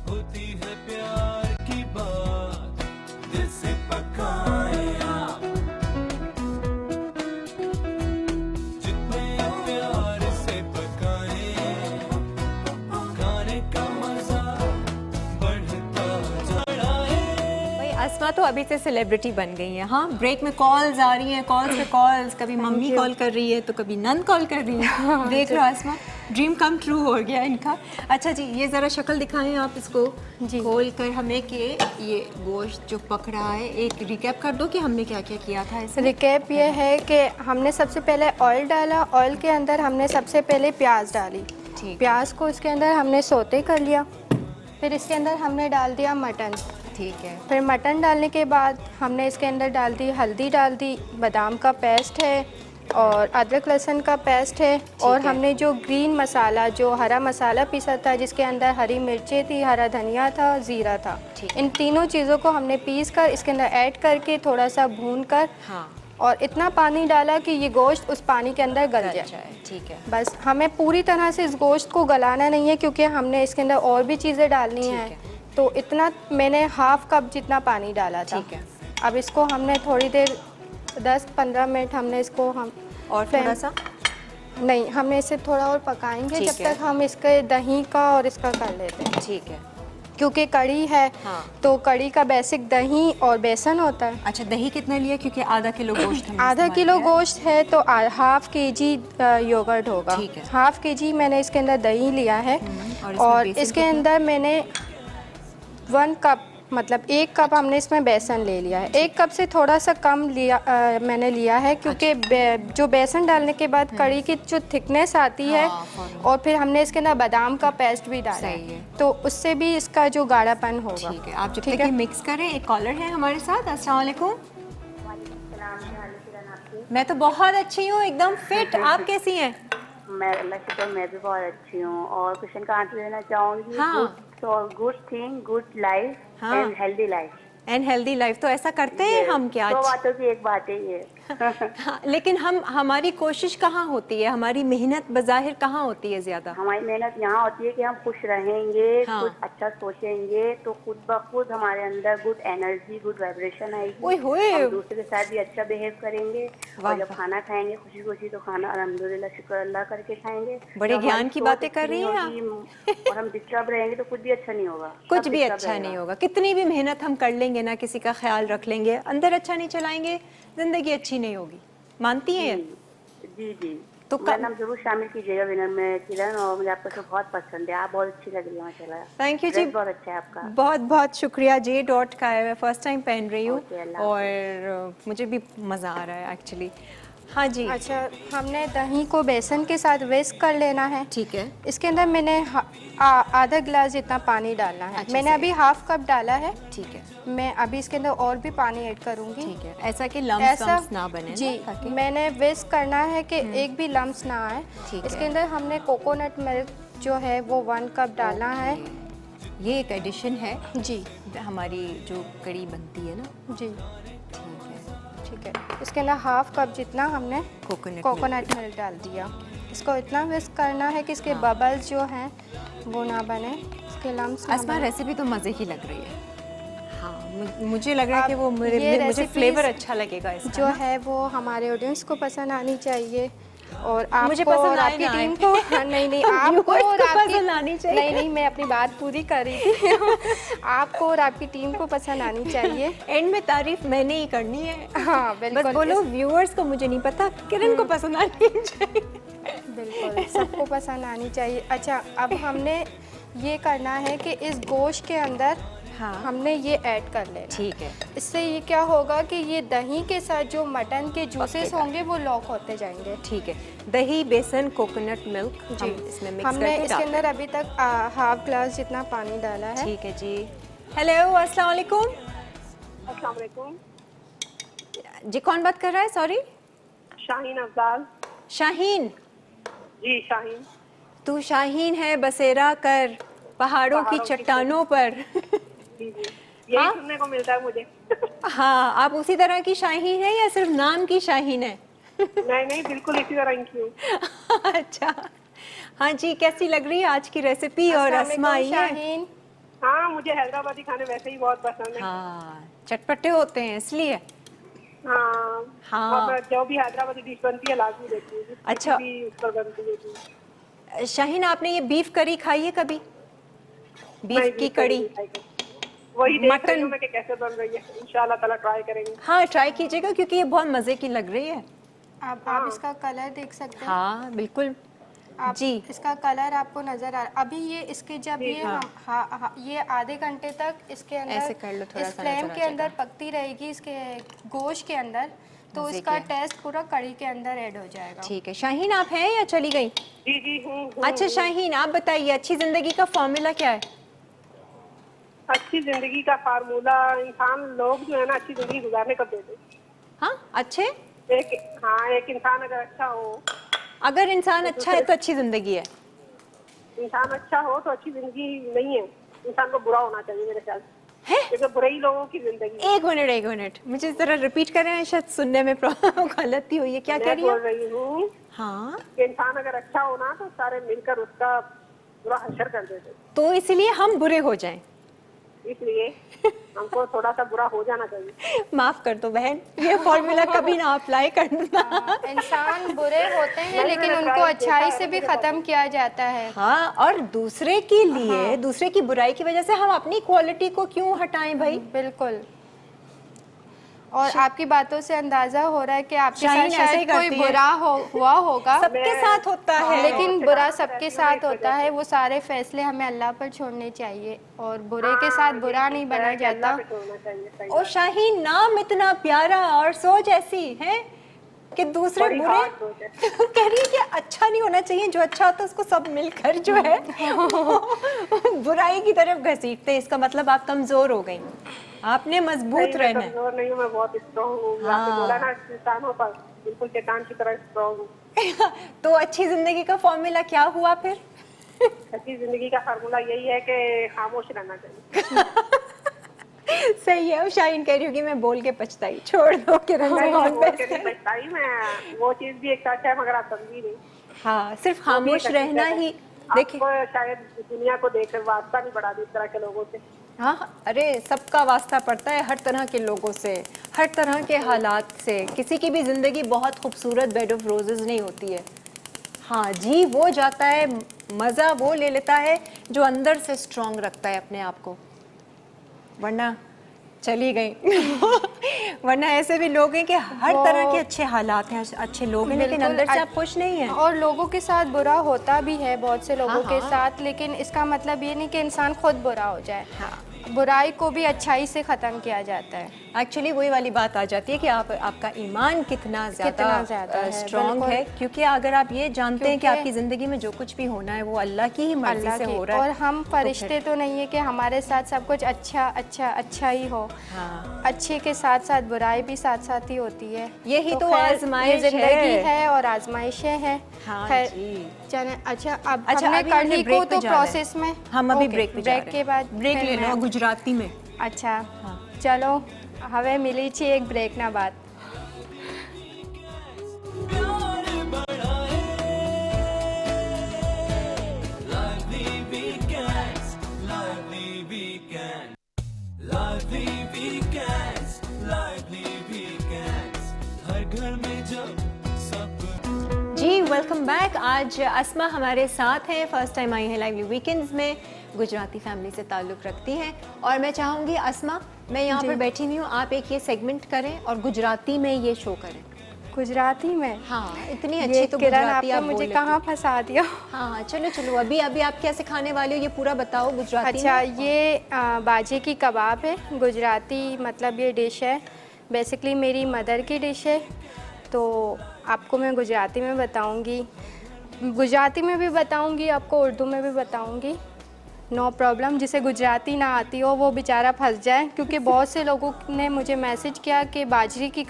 होती है प्यार की बात, दिल से पकाए आप। जितने प्यार से पकाए, खाने का मजा बढ़ता चढ़ा है। भाई अस्मा तो अभी से सेलिब्रिटी बन गई हैं। हाँ, ब्रेक में कॉल्स आ रही हैं, कॉल्स पे कॉल्स, कभी मम्मी कॉल कर रही है तो कभी नंद कॉल कर रही है। देख लो अस्मा, ड्रीम कम ट्रू हो गया इनका। अच्छा जी, ये ज़रा शक्ल दिखाएं आप इसको जी। खोल कर हमें कि ये गोश्त जो पक रहा है, एक रिकैप कर दो कि हमने क्या क्या किया था इसमें। रिकैप ये है कि हमने सबसे पहले ऑयल डाला, ऑयल के अंदर हमने सबसे पहले प्याज डाली। ठीक। प्याज को इसके अंदर हमने सोते कर लिया, फिर इसके अंदर हमने डाल दिया मटन। ठीक है। फिर मटन डालने के बाद हमने इसके अंदर डाल दी हल्दी, डाल दी बादाम का पेस्ट है और अदरक लहसुन का पेस्ट है, और है। हमने जो ग्रीन मसाला, जो हरा मसाला पीसा था, जिसके अंदर हरी मिर्चें थी, हरा धनिया था, ज़ीरा था, ठीक। इन तीनों चीज़ों को हमने पीस कर इसके अंदर ऐड करके थोड़ा सा भून कर हाँ, और इतना पानी डाला कि ये गोश्त उस पानी के अंदर गल गल जाए। जाए। ठीक है। बस हमें पूरी तरह से इस गोश्त को गलाना नहीं है, क्योंकि हमने इसके अंदर और भी चीज़ें डालनी ठीक हैं। है। तो इतना मैंने हाफ कप जितना पानी डाला था। ठीक है। अब इसको हमने थोड़ी देर 10-15 मिनट हमने इसको हम और फ्लेम- थोड़ा सा नहीं, हमने इसे थोड़ा और पकाएंगे ठीक जब है। तक हम इसके दही का और इसका कर लेते हैं, ठीक है। क्योंकि कड़ी है। हाँ। तो कड़ी का बेसिक दही और बेसन होता है। अच्छा, दही कितना लिया? क्योंकि आधा किलो गोश्त हमने आधा इस्तेमाल किलो किया है। गोश्त है तो हाफ केजी योगर्ट होगा। ठीक है। हाफ केजी मैंने इसके अंदर दही लिया है, और इसमें और बेसन इसके कितना? अंदर मैंने 1 कप मतलब 1 कप हमने इसमें बेसन ले लिया है। 1 कप से थोड़ा सा कम लिया मैंने लिया है, क्योंकि जो बेसन डालने के बाद कड़ी की जो थिकनेस आती है, और फिर हमने इसके अंदर बादाम का पेस्ट भी डाला सही है। तो उससे भी इसका जो गाढ़ापन होगा। ठीक है, आप जब तक ये मिक्स करें, एक कॉलर है हमारे साथ। अस्सलाम वालेकुम। मैं तो बहुत अच्छी हूँ, एकदम फिट। आप कैसी हैं? मैं अल्लाह शुक्र, मैं भी बहुत अच्छी हूँ। और क्वेश्चन का आंसर देना चाहूँगी। हाँ। गुड थिंग, गुड लाइफ हाँ। And healthy life. And healthy life. तो ऐसा करते हैं हम क्या? 2 बातों की एक बात है ये। हाँ, लेकिन हमारी कोशिश कहाँ होती है, हमारी मेहनत बज़ाहिर कहाँ होती है ज़्यादा? हमारी मेहनत यहाँ होती है कि हम खुश रहेंगे, हाँ। कुछ अच्छा सोचेंगे तो खुद ब खुद हमारे अंदर गुड एनर्जी, गुड वाइब्रेशन आएगी। ओए होए। हम दूसरे के साथ भी अच्छा बिहेव करेंगे। वाह, और जब वाह। खाना खाएंगे खुशी खुशी, तो खाना अल्हम्दुलिल्लाह शुक्र अल्लाह करके खाएंगे। बड़े जब ज्ञान हमारी की सोच बातें अच्छी कर रही नहीं हैं होगी और हम डिस्टर्ब रहेंगे तो कुछ भी अच्छा नहीं होगा। कुछ सब भी disturb अच्छा रहेगा। नहीं होगा। कितनी भी मेहनत हम कर लेंगे ना, किसी का ख्याल रख लेंगे, अंदर अच्छा नहीं चलाएंगे, जिंदगी अच्छी नहीं होगी। मानती हैं? जी जी। तो मेरा नाम जरूर शामिल कीजिएगा विनर में किरण, और मुझे आपका शो बहुत पसंद है। आप बहुत अच्छी लग रही है माशाल्लाह। थैंक यू जी, ड्रेस बहुत अच्छा है आपका। बहुत बहुत शुक्रिया। जे डॉट का है, मैं फर्स्ट टाइम पहन रही हूँ ओके, अल्लाह और मुझे भी मज़ा आ रहा है एक्चुअली। हाँ जी। अच्छा, हमने दही को बेसन के साथ विस्क कर लेना है। ठीक है। इसके अंदर मैंने आधा गिलास जितना पानी डालना है। अच्छा, मैंने सही। अभी हाफ कप डाला है। ठीक है। मैं अभी इसके अंदर और भी पानी ऐड करूंगी। ठीक है, ऐसा कि लम्स ना बने जी, ना, ताकि मैंने विस्क करना है कि एक भी लम्स ना आए। ठीक इसके है। अंदर हमने कोकोनट मिल्क जो है वो 1 कप डालना है। ये एक एडिशन है जी हमारी जो कड़ी बनती है ना। जी ठीक है। ठीक है। इसके अंदर हाफ कप जितना हमने कोकोनट मिल्क डाल दिया। इसको इतना विस्क करना है कि इसके बबल्स जो हैं वो ना बने, इसके लम्स ना आसमा बने। रेसिपी तो मज़े की लग रही है। हाँ, मुझे लग रहा है कि वो अब ये मुझे recipes फ्लेवर अच्छा लगेगा इसका जो ना। है वो हमारे ऑडियंस को पसंद आनी चाहिए, और मुझे आपको पसंद और आए आपकी ना आए। टीम को नहीं नहीं आपको Viewers और को आपकी पसंद आनी चाहिए। नहीं मैं अपनी बात पूरी कर रही थी। आपको और आपकी टीम को पसंद आनी चाहिए। एंड में तारीफ मैंने ही करनी है। हाँ बिल्कुल। बस बोलो व्यूअर्स को मुझे नहीं पता, किरण को पसंद आनी चाहिए। बिल्कुल सबको पसंद आनी चाहिए। अच्छा, अब हमने ये करना है कि इस गोश्त के अंदर हाँ। हमने ये ऐड कर लेना। ठीक है। इससे ये क्या होगा कि ये दही के साथ जो मटन के जूसेस पकेगा। होंगे वो लॉक होते जाएंगे। ठीक है। दही, बेसन, कोकोनट मिल्क जी, हम इसमें मिक्स हमने करके इसके डाल अंदर अभी तक हाफ ग्लास जितना पानी डाला है। ठीक है जी। हेलो, अस्सलाम वालेकुम। अस्सलाम वालेकुम। जी, कौन बात कर रहा है? सॉरी। शाहीन अफजाल। शाहीन। जी शाहीन। तू शाहीन है बसेरा कर पहाड़ों की चट्टानों पर। जी जी, यही हाँ? सुनने को मिलता है मुझे। हाँ, आप उसी तरह की शाहीन है या सिर्फ नाम की शाहीन है? नहीं नहीं, बिल्कुल इसी तरह की हूँ। अच्छा। हाँ जी, कैसी लग रही है आज की रेसिपी? और अस्सलाम अस्मा आई वालेकुम है। शाहीन। हाँ, मुझे हैदराबादी खाने वैसे ही बहुत पसंद है। हाँ, चटपटे होते हैं इसलिए। हाँ हाँ। और मैं जो भी हैदराबादी डिश बनती है लाजमी देखती हूँ। अच्छा। भी उस पर बनती है जी। शाहीन, आपने ये बीफ करी खाई है कभी? नहीं, बीफ की बीफ कड़ी। नहीं खाई कभी। वही देख मटन। रही हूँ मैं कि कैसे बन रही है। इंशाल्लाह ताला ट्राई करेंगे। हाँ, ट्राई कीजिएगा क्योंकि ये बहुत मज़े की लग रही है। आप इसका कलर देख सकते हैं। हाँ बिल्कुल आप जी। इसका कलर आपको नजर आ अभी ये इसके जब ये हाँ। ये आधे घंटे तक इसके अंदर ऐसे कर लो, थोड़ा इस सा फ्लेम नजर आ के अंदर जाएगा। पकती रहेगी इसके गोश्त के अंदर, तो मज़े इसका के। टेस्ट पूरा कड़ी के अंदर ऐड हो जाएगा। ठीक है। शाहीन, आप हैं या चली गई? जी जी हूँ। अच्छा शाहीन, आप बताइए अच्छी ज़िंदगी का फॉर्मूला क्या है? अच्छी जिंदगी का फार्मूला इंसान लोग जो है ना अच्छी जिंदगी गुजारने कब देते। हाँ, अच्छे। एक इंसान अगर अच्छा हो, अगर इंसान अच्छा है तो अच्छी ज़िंदगी है। इंसान अच्छा हो तो अच्छी जिंदगी नहीं है। इंसान को बुरा होना चाहिए मेरे ख्याल से। है? क्योंकि बुरे ही लोगों की जिंदगी। एक मिनट मुझे ज़रा रिपीट कर रहे हैं, शायद सुनने में गलती हुई है। क्या कह मैं रही बोल है? रही हूँ हाँ, कि इंसान अगर अच्छा हो ना तो सारे मिलकर उसका बुरा हशर कर देते। तो इसलिए हम बुरे हो जाएं। इसलिए हमको थोड़ा सा बुरा हो जाना चाहिए। माफ कर दो बहन, ये फॉर्मूला कभी ना अप्लाई करना। इंसान बुरे होते हैं नहीं, लेकिन मैंने उनको try अच्छाई देखा से है, भी मुझे खत्म किया जाता है। हाँ, और दूसरे के लिए दूसरे की बुराई की वजह से हम अपनी क्वालिटी को क्यों हटाएं भाई? बिल्कुल। और आपकी बातों से अंदाजा हो रहा है कि आपके शाहीन साथ ऐसे ही शायद कोई करती है। बुरा हुआ होगा, सबके साथ होता है। लेकिन बुरा सबके साथ होता है। वो सारे फैसले हमें अल्लाह पर छोड़ने चाहिए और बुरे के साथ बुरा नहीं बना जाता। अल्लाह पे छोड़ना चाहिए, सही और शाहीन नाम इतना प्यारा और सोच ऐसी है कि दूसरे बड़ी बुरे खास सोच है। कह रही है कि अच्छा नहीं होना चाहिए, जो अच्छा होता है उसको सब मिलकर जो है वो बुराई की तरफ घसीटते हैं। इसका मतलब आप कमजोर हो गई, आपने मजबूत नहीं, मैं रहना है। कमजोर नहीं हूँ, मैं बहुत स्ट्रॉन्ग हूँ। हाँ। आपने बोला ना इंसानों पर, बिल्कुल शैतान की तरह स्ट्रॉन्ग हूँ। तो अच्छी जिंदगी का फॉर्मूला क्या हुआ फिर? अच्छी जिंदगी का फार्मूला यही है कि खामोश रहना चाहिए। सही है। और शाहीन कह रही होगी मैं बोल के पछताई, छोड़ दो किरण से नहीं, कौन बोल के पैसे। नहीं बचताई मैं, वो चीज भी एक सच है मगर आप समझी नहीं। हाँ, सिर्फ वो भी खामोश एक रहना हकीकत है। ही। देखिए, आप शायद दुनिया को देखकर वास्ता नहीं बढ़ा दी इस तरह के लोगों से। हाँ, अरे सबका वास्ता पड़ता है हर तरह के लोगों से, हर तरह के हालात से। किसी की भी जिंदगी बहुत खूबसूरत बेड ऑफ रोजेस नहीं होती है। हाँ जी, वो जाता है, मज़ा वो ले लेता है जो अंदर से स्ट्रांग रखता है अपने आप को, वरना चली गई। वरना ऐसे भी लोग हैं कि हर तरह के अच्छे हालात हैं, अच्छे लोग हैं, लेकिन बिल्कुल, अंदर से आप खुश नहीं हैं। और लोगों के साथ बुरा होता भी है, बहुत से लोगों हाँ, के साथ, लेकिन इसका मतलब ये नहीं कि इंसान खुद बुरा हो जाए। हाँ। बुराई को भी अच्छाई से ख़त्म किया जाता है। एक्चुअली वही वाली बात आ जाती है कि आपका ईमान कितना ज़्यादा ज़्यादा है, स्ट्रॉन्ग बिल्कुल। है, क्योंकि अगर आप ये जानते हैं कि क्योंकि आपकी ज़िंदगी में जो कुछ भी होना है वो अल्लाह की ही मर्जी अल्लाह से की, हो रहा है। और हम तो फरिश्ते फिर- तो नहीं है कि हमारे साथ सब कुछ अच्छा अच्छा अच्छा ही हो। हाँ, अच्छे के साथ साथ बुराई भी साथ साथ ही होती है। यही तो खैर, आजमाइश ये जिंदगी है। है और आजमाइशें हैं। हाँ खैर, जी। चलें। अच्छा, अब अच्छा, हमने अभी कर हमने ली ब्रेक को पे तो जाना है। प्रोसेस में हम अभी ओके, ब्रेक पे जा ब्रेक रहे के हैं। बाद ब्रेक फिर ले लो मैं- गुजराती में। अच्छा, हाँ। चलो हमें मिली थी एक ब्रेक ना बात। प्यार बढ़ाए lively weekends, lively weekend, lively weekends, lively weekends, हर घर में जब सब जी, वेलकम बैक। आज अस्मा हमारे साथ हैं, फर्स्ट टाइम आई हैं लाइवली वीकेंड्स में, गुजराती फैमिली से ताल्लुक़ रखती हैं। और मैं चाहूँगी अस्मा, मैं यहाँ पर बैठी हुई हूँ, आप एक ये सेगमेंट करें और गुजराती में ये शो करें। गुजराती में? हाँ, इतनी ये अच्छी तो किरण, गुजराती आपने आप मुझे बोल लेती। कहाँ फंसा दिया। हाँ हाँ, चलो चलो, अभी अभी आप क्या सिखाने वाले हो ये पूरा बताओ गुजराती अच्छा, में। ये बाजे की कबाब है। गुजराती मतलब ये डिश है, बेसिकली मेरी मदर की डिश है, तो आपको मैं गुजराती में बताऊंगी, गुजराती में भी बताऊंगी, आपको उर्दू में भी बताऊंगी, नो प्रॉब्लम। जिसे गुजराती ना आती हो वो बेचारा फंस जाए, क्योंकि बहुत से लोगों ने मुझे मैसेज किया कि बाजरे की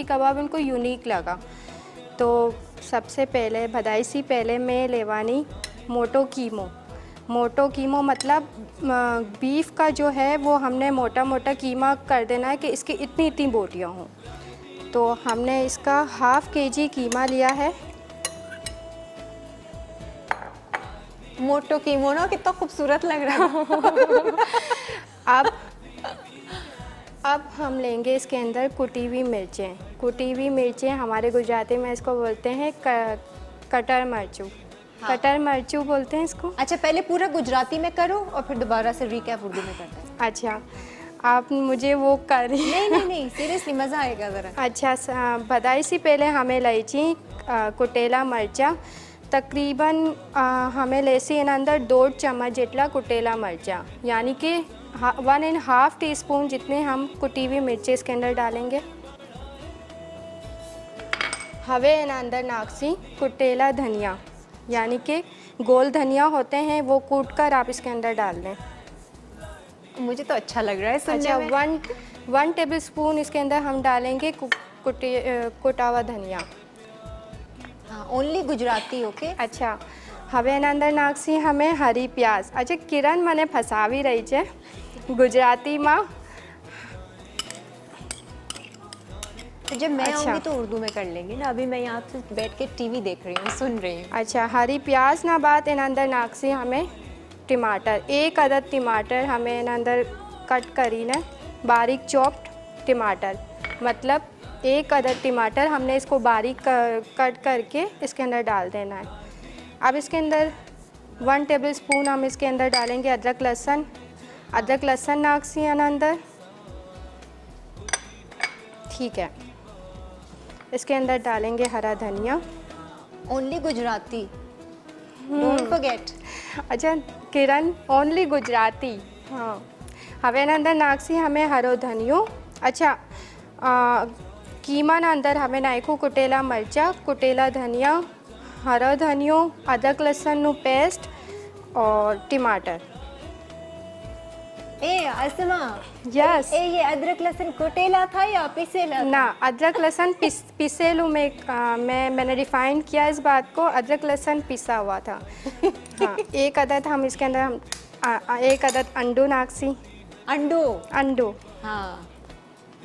कबाब उनको यूनिक लगा। तो सबसे पहले बधाई सी पहले मैं लेवानी मोटो कीमो मतलब बीफ का जो है वो हमने मोटा मोटा कीमा कर देना है कि इसकी इतनी इतनी बोटियाँ हों। तो हमने इसका ½ kg कीमा लिया है। मोटो कीमोनो कितना खूबसूरत लग रहा है। अब हम लेंगे इसके अंदर कुटी हुई मिर्चें हमारे गुजराती में इसको बोलते हैं कटर मरचू। हाँ। कटर मरचू बोलते हैं इसको। अच्छा, पहले पूरा गुजराती में करो और फिर दोबारा से रिकैप उर्दू में करते हैं। अच्छा, आप मुझे वो कर रही हैं। नहीं, सीरियसली मज़ा आएगा ज़रा। अच्छा, बधाई सी पहले हमें इलायची कुटेला मरचा तकरीबन हमें लेसी इन अंदर 2 चम्मच जितना कुटेला मरचा, यानी कि 1½ टीस्पून जितने हम कुटी हुई मिर्ची इसके अंदर डालेंगे। हवे इन अंदर नाकसी कुटेला धनिया, यानी कि गोल धनिया होते हैं, वो कूट कर आप इसके अंदर डाल दें। मुझे तो अच्छा लग रहा है सुनने अच्छा, में। 1 टेबलस्पून इसके अंदर हम डालेंगे कुटा हुआ धनिया। हाँ, ओनली गुजराती, ओके। अच्छा, હવે એના અંદર નાખશી અમે હરી પ્યાજ। अच्छा, किरण મને ફસાવી રહી છે गुजरातीમાં। तो जब मैं अच्छा। आऊँगी तो उर्दू में कर लेंगे ना, अभी मैं यहाँ से बैठ के टीवी देख रही हूँ, सुन रही हूँ। अच्छा, हरी प्याजના બાદ એના અંદર નાખશી અમે ટમાટર। 1 અદદ ટમાટર हमें એના અંદર કટ કરીને बारीक चॉप्ड टमाटर, मतलब 1 अदद टमाटर हमने इसको बारीक कट करके इसके अंदर डाल देना है। अब इसके अंदर 1 टेबलस्पून हम इसके अंदर डालेंगे अदरक लहसुन नाकसी अंदर। ठीक है, इसके अंदर डालेंगे हरा धनिया। Only Gujarati, don't forget. अच्छा किरण, ओनली गुजराती। हाँ, हवे अंदर नाखसी हमें हरो धनियो। अच्छा कीमा अंदर हमें नाखू कुटेला मरचा, कुटेला धनिया, हरो धनियो, अदरक लहसुन पेस्ट और टमाटर। ए असमा, यस। ये अदरक लहसुन कुटेला था या पिसेला था? ना, अदरक लहसुन पिसेलू में मैंने रिफाइन किया इस बात को, अदरक लहसुन पिसा हुआ था। हाँ, एक अदद हम इसके अंदर हम एक अदद अंडू नाक्सी। अंडू हाँ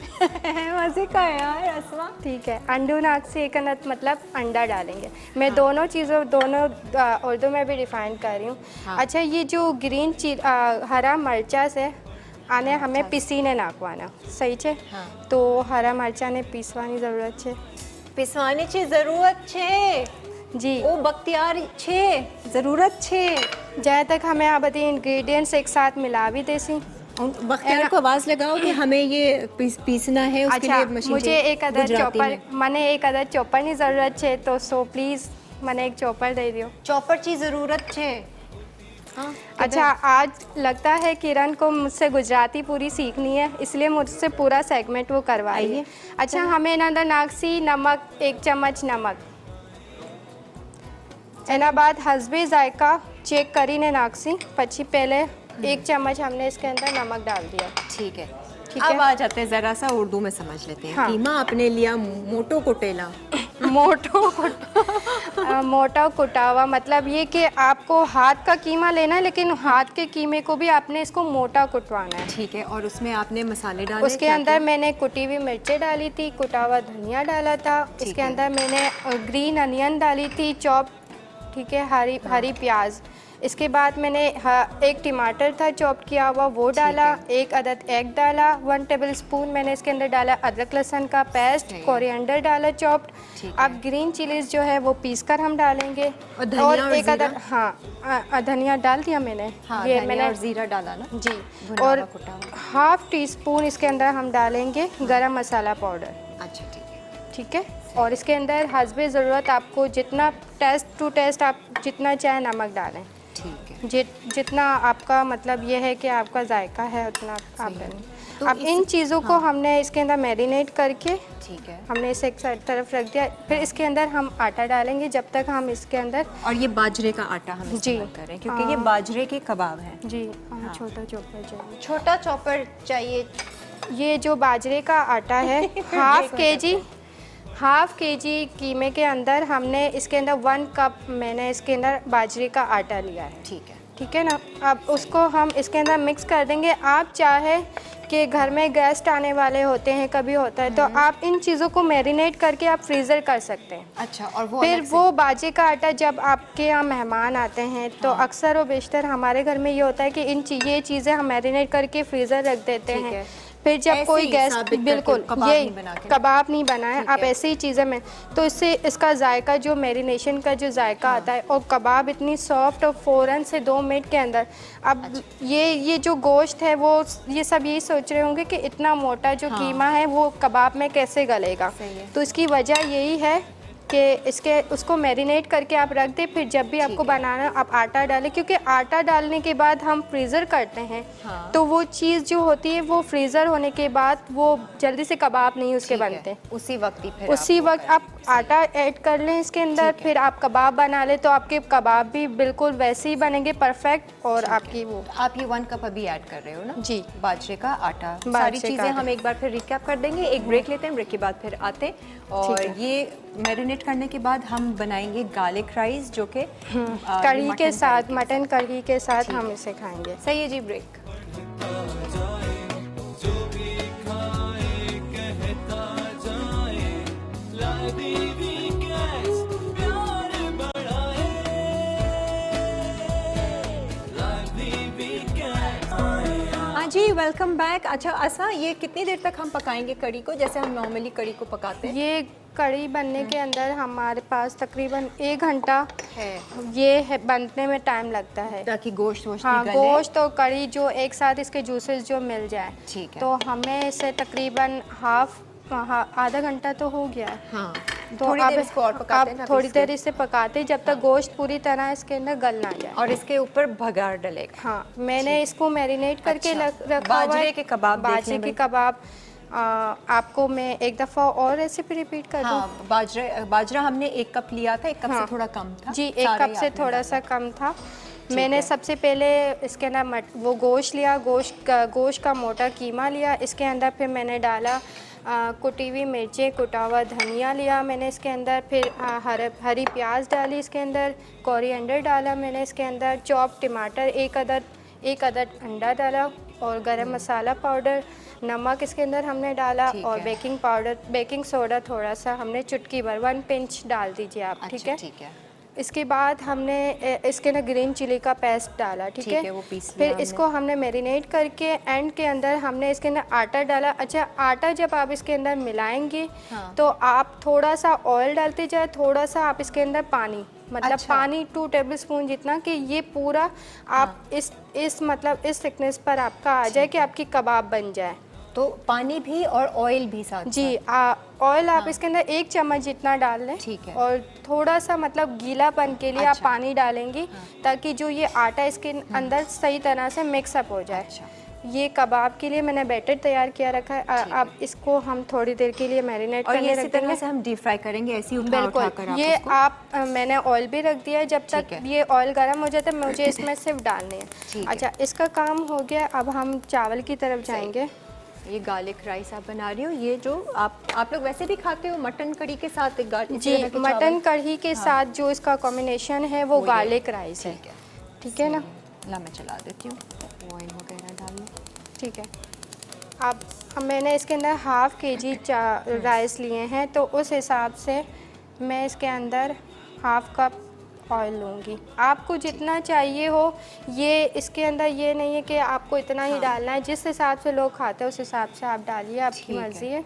मज़े का है यार असमा। ठीक है, अंडू नाक्सी एक अदद मतलब अंडा डालेंगे। मैं दोनों चीज़ों उर्दू में भी रिफाइन कर रही हूँ। अच्छा, ये जो ग्रीन हरा मरचा से आने हमें पीसीने नाखवाना सही है। तो हरा मरचा ने पीसवानी ज़रूरत है। पिसवानी छे ज़रूरत छे जी, ओ बख्तियार छे ज़रूरत छे। जहाँ तक हमें आ बધી इंग्रेडिएंट्स एक साथ मिला भी देसी। बख्तियार को आवाज़ लगाओ कि हमें ये पीसना है, उसके अच्छा, लिए मशीन मुझे एक अदद गुजराती चॉपर, में। मैंने एक अदद चॉपर की ज़रूरत है, तो सो प्लीज़ मैंने एक चॉपर दे दियो। चॉपर की ज़रूरत छे। हाँ, अच्छा, आज लगता है किरण को मुझसे गुजराती पूरी सीखनी है, इसलिए मुझसे पूरा सेगमेंट वो करवाइए। आइए। अच्छा, हमें अंदर नाक्सी नमक, 1 चम्मच नमक, एना बाद हस्बे जायका चेक करी ने नाक्सी, पची पहले 1 चम्मच हमने इसके अंदर नमक डाल दिया। ठीक है। ठीक अब है। आ जाते हैं ज़रा सा उर्दू में समझ लेते हैं। हाँ। कीमा अपने लिया मोटो कुटेला। मोटा कुटा हुआ मतलब ये कि आपको हाथ का कीमा लेना है, लेकिन हाथ के कीमे को भी आपने इसको मोटा कुटवाना है। ठीक है, और उसमें आपने मसाले डाले? उसके क्या अंदर क्या? मैंने कुटी हुई मिर्चें डाली थी, कुटा हुआ धनिया डाला था, इसके है। अंदर मैंने ग्रीन अनियन डाली थी चॉप, ठीक है, हरी प्याज। इसके बाद मैंने एक टमाटर था चॉप किया हुआ वो डाला, एक अदद एग डाला, 1 टेबलस्पून मैंने इसके अंदर डाला अदरक लहसुन का पेस्ट, कोरिएंडर डाला चॉप्ड। अब ग्रीन चिलीज जो है वो पीस कर हम डालेंगे, और धनिया और एक अदद, हाँ धनिया डाल दिया मैंने। हाँ, ये धनिया मैंने और ज़ीरा डाला ना जी, भुना और हुआ, कुटा हुआ। हाफ टी स्पून इसके अंदर हम डालेंगे गरम मसाला पाउडर। अच्छा ठीक है। ठीक है, और इसके अंदर हस्बे ज़रूरत आपको जितना टेस्ट टू टेस्ट आप जितना चाहे नमक डालें। ठीक है। जितना आपका मतलब ये है कि आपका जायका है उतना आप डालें। तो अब इन चीज़ों को हमने इसके अंदर मैरिनेट करके ठीक है। हमने इसे एक तरफ रख दिया। फिर इसके अंदर हम आटा डालेंगे, जब तक हम इसके अंदर और ये बाजरे का आटा हम जी। इस्तेमाल कर रहे हैं क्योंकि ये बाजरे के कबाब हैं। जी छोटा चॉपर चाहिए। छोटा चॉपर चाहिए। ये जो बाजरे का आटा है हाफ के जी कीमे के अंदर हमने इसके अंदर 1 कप मैंने इसके अंदर बाजरे का आटा लिया है। ठीक है। ठीक है ना, अब उसको हम इसके अंदर मिक्स कर देंगे। आप चाहे कि घर में गेस्ट आने वाले होते हैं, कभी होता है, तो आप इन चीज़ों को मैरिनेट करके आप फ्रीज़र कर सकते हैं। अच्छा, और वो फिर अलग से? वो बाजे का आटा जब आपके यहाँ मेहमान आते हैं तो अक्सर और बेशतर हमारे घर में ये होता है कि ये चीज़ें हम मैरिनेट करके फ्रीज़र रख देते ठीक हैं। है। फिर जब ऐसे कोई ही गेस्ट, साबित करके बिल्कुल कबाब ये नहीं बना के? कबाब नहीं बना है, ठीक आप है। ऐसे ही चीज़ें में, तो इससे इसका जायका जो मैरिनेशन का जो जायका आता है, और कबाब इतनी सॉफ्ट और फ़ौरन से 2 मिनट के अंदर। अब ये जो गोश्त है वो ये सब यही सोच रहे होंगे कि इतना मोटा जो कीमा है वो कबाब में कैसे गलेगा। सही है। तो इसकी वजह यही है कि उसको मैरिनेट करके आप रख दें। फिर जब भी आपको बनाना आप आटा डालें, क्योंकि आटा डालने के बाद हम फ्रीज़र करते हैं। हाँ। तो वो चीज़ जो होती है वो फ्रीज़र होने के बाद वो जल्दी से कबाब नहीं उसके ठीक है। बनते। उसी वक्त ही फिर उसी आपको वक्त आप आटा ऐड कर लें इसके अंदर, फिर आप कबाब बना लें, तो आपके कबाब भी बिल्कुल वैसे ही बनेंगे परफेक्ट। और आपकी वो आप ये 1 कप अभी ऐड कर रहे हो ना? जी। बाजरे का आटा। बाजरे सारी का चीज़ें आटा। हम एक बार फिर रिकैप कर देंगे। एक ब्रेक लेते हैं, ब्रेक के बाद फिर आते हैं और ठीक है। ये मैरिनेट करने के बाद हम बनाएंगे गार्लिक राइस, जो कि कढ़ी मटन के साथ, कढ़ी मटन कढ़ी के साथ हम इसे खाएंगे। सही है जी। ब्रेक। जो भी खाए कहता जाए, लाए देवी गैस प्यार बढ़ाए, लाए देवी गैस। हाँ जी, वेलकम बैक। अच्छा असमा, ये कितनी देर तक हम पकाएंगे कढ़ी को, जैसे हम नॉर्मली कढ़ी को पकाते हैं? ये कढ़ी बनने के अंदर हमारे पास तकरीबन 1 घंटा है ये है बनने में टाइम लगता है। ताकि गोश्त वोश्त हाँ, निकले। गोश्त और कढ़ी जो एक साथ इसके जूसेस जो मिल जाए। ठीक है। तो हमें इसे तकरीबन हाफ हाँ, आधा घंटा तो हो गया है। हाँ, तो थोड़ी अब देर इसको और पकाते हैं ना, आप थोड़ी इसको। देर इसे पकाते हैं जब तक गोश्त पूरी तरह इसके अंदर गल ना जाए। और इसके ऊपर भगार डलेगा। हाँ, मैंने इसको मैरिनेट करके अच्छा, रखा हुआ है। बाजरे के कबाब देख बाजरे लें के भाई। कबाब। आपको मैं एक दफ़ा और रेसिपी रिपीट कर दूँ? हाँ, बाजरा हमने 1 कप लिया था, 1 कप हाँ। से थोड़ा कम था। जी, 1 सारा कप ही से आपने थोड़ा डाला। सा कम था। मैंने सबसे पहले इसके अंदर वो गोश्त लिया, गोश्त का मोटा कीमा लिया। इसके अंदर फिर मैंने डाला कुटी हुई मिर्चें, कुटा हुआ धनिया लिया मैंने इसके अंदर, फिर हरी प्याज डाली इसके अंदर, कोरिएंडर डाला मैंने इसके अंदर, चॉप टमाटर, एक अदद अंडा डाला, और गरम मसाला पाउडर, नमक इसके अंदर हमने डाला, और बेकिंग पाउडर, बेकिंग सोडा थोड़ा सा हमने चुटकी भर 1 पिंच डाल दीजिए आप। ठीक है, ठीक है। इसके बाद हमने इसके अंदर ग्रीन चिली का पेस्ट डाला। ठीक है, वो पीस लिया फिर हमने। इसको हमने मैरिनेट करके एंड के अंदर हमने इसके अंदर आटा डाला। अच्छा, आटा जब आप इसके अंदर मिलाएंगे तो आप थोड़ा सा ऑयल डालते जाए, थोड़ा सा आप इसके अंदर पानी, मतलब पानी 2 टेबलस्पून जितना, कि ये पूरा आप इस मतलब इस थिकनेस पर आपका आ जाए कि आपकी कबाब बन जाए। तो पानी भी और ऑयल भी साथ? जी, ऑयल आप इसके अंदर 1 चम्मच जितना डाल लें। ठीक है। और थोड़ा सा मतलब गीलापन के लिए आप पानी डालेंगी, ताकि जो ये आटा इसके अंदर सही तरह से मिक्सअप हो जाए। ये कबाब के लिए मैंने बैटर तैयार किया रखा है। अब इसको हम थोड़ी देर के लिए मैरिनेट और करने ये रख इसी तरह देंगे। से हम डीप फ्राई करेंगे, ऐसी उठा बिल्कुल, कर आप ये इसको? मैंने ऑयल भी रख दिया है। जब तक ये ऑयल गर्म हो जाता है मुझे इसमें सिर्फ डालने हैं। अच्छा, इसका काम हो गया। अब हम चावल की तरफ जाएंगे। ये गार्लिक राइस आप बना रही हो, ये जो आप लोग वैसे भी खाते हो मटन कढ़ी के साथ? जी, मटन कढ़ी के साथ जो इसका कॉम्बिनेशन है वो गार्लिक राइस है। ठीक है ना? ला मैं चला देती हूँ, ऑयल वगैरह डाल लूँ। ठीक है। अब मैंने इसके अंदर ½ kg राइस लिए हैं, तो उस हिसाब से मैं इसके अंदर ½ कप ऑयल लूँगी। आपको जितना चाहिए हो, ये इसके अंदर ये नहीं है कि आपको इतना ही डालना है। जिस हिसाब से लोग खाते हैं उस हिसाब से आप डालिए, आपकी मर्ज़ी है।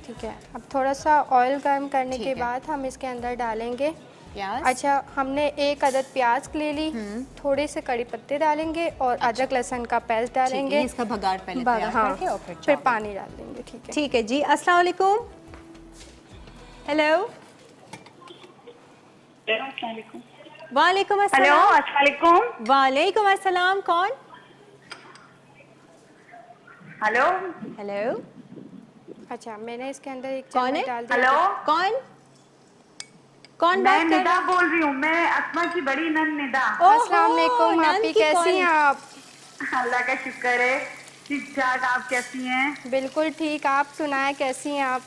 ठीक है, अब थोड़ा सा ऑयल गर्म करने के बाद हम इसके अंदर डालेंगे प्याज। अच्छा, हमने 1 अदद प्याज ले ली, थोड़े से कड़ी पत्ते डालेंगे और अदरक लहसुन का पेस्ट डालेंगे। इसका भगार पहले तैयार करके और फिर पानी डाल देंगे। ठीक है, ठीक है जी। अस्सलाम वालेकुम। हेलो, वालेकुम अस्सलाम। हेलो, अस्सलाम वालेकुम। वालेकुम अस्सलाम। कौन? हेलो हेलो, अच्छा, मैंने इसके अंदर 1 कौन चम्मच है? डाल दिया। हेलो, कौन मैं बात कर रहा निदा है? बोल रही हूँ। मैं अस्मा की बड़ी नंद निदा। अस्सलाम वालेकुम, नंद आपी की कैसी कॉल। हैं आप? अल्लाह का शुक्र है, ठीक ठाक। आप कैसी हैं? बिल्कुल ठीक, आप सुनाएं कैसी हैं आप?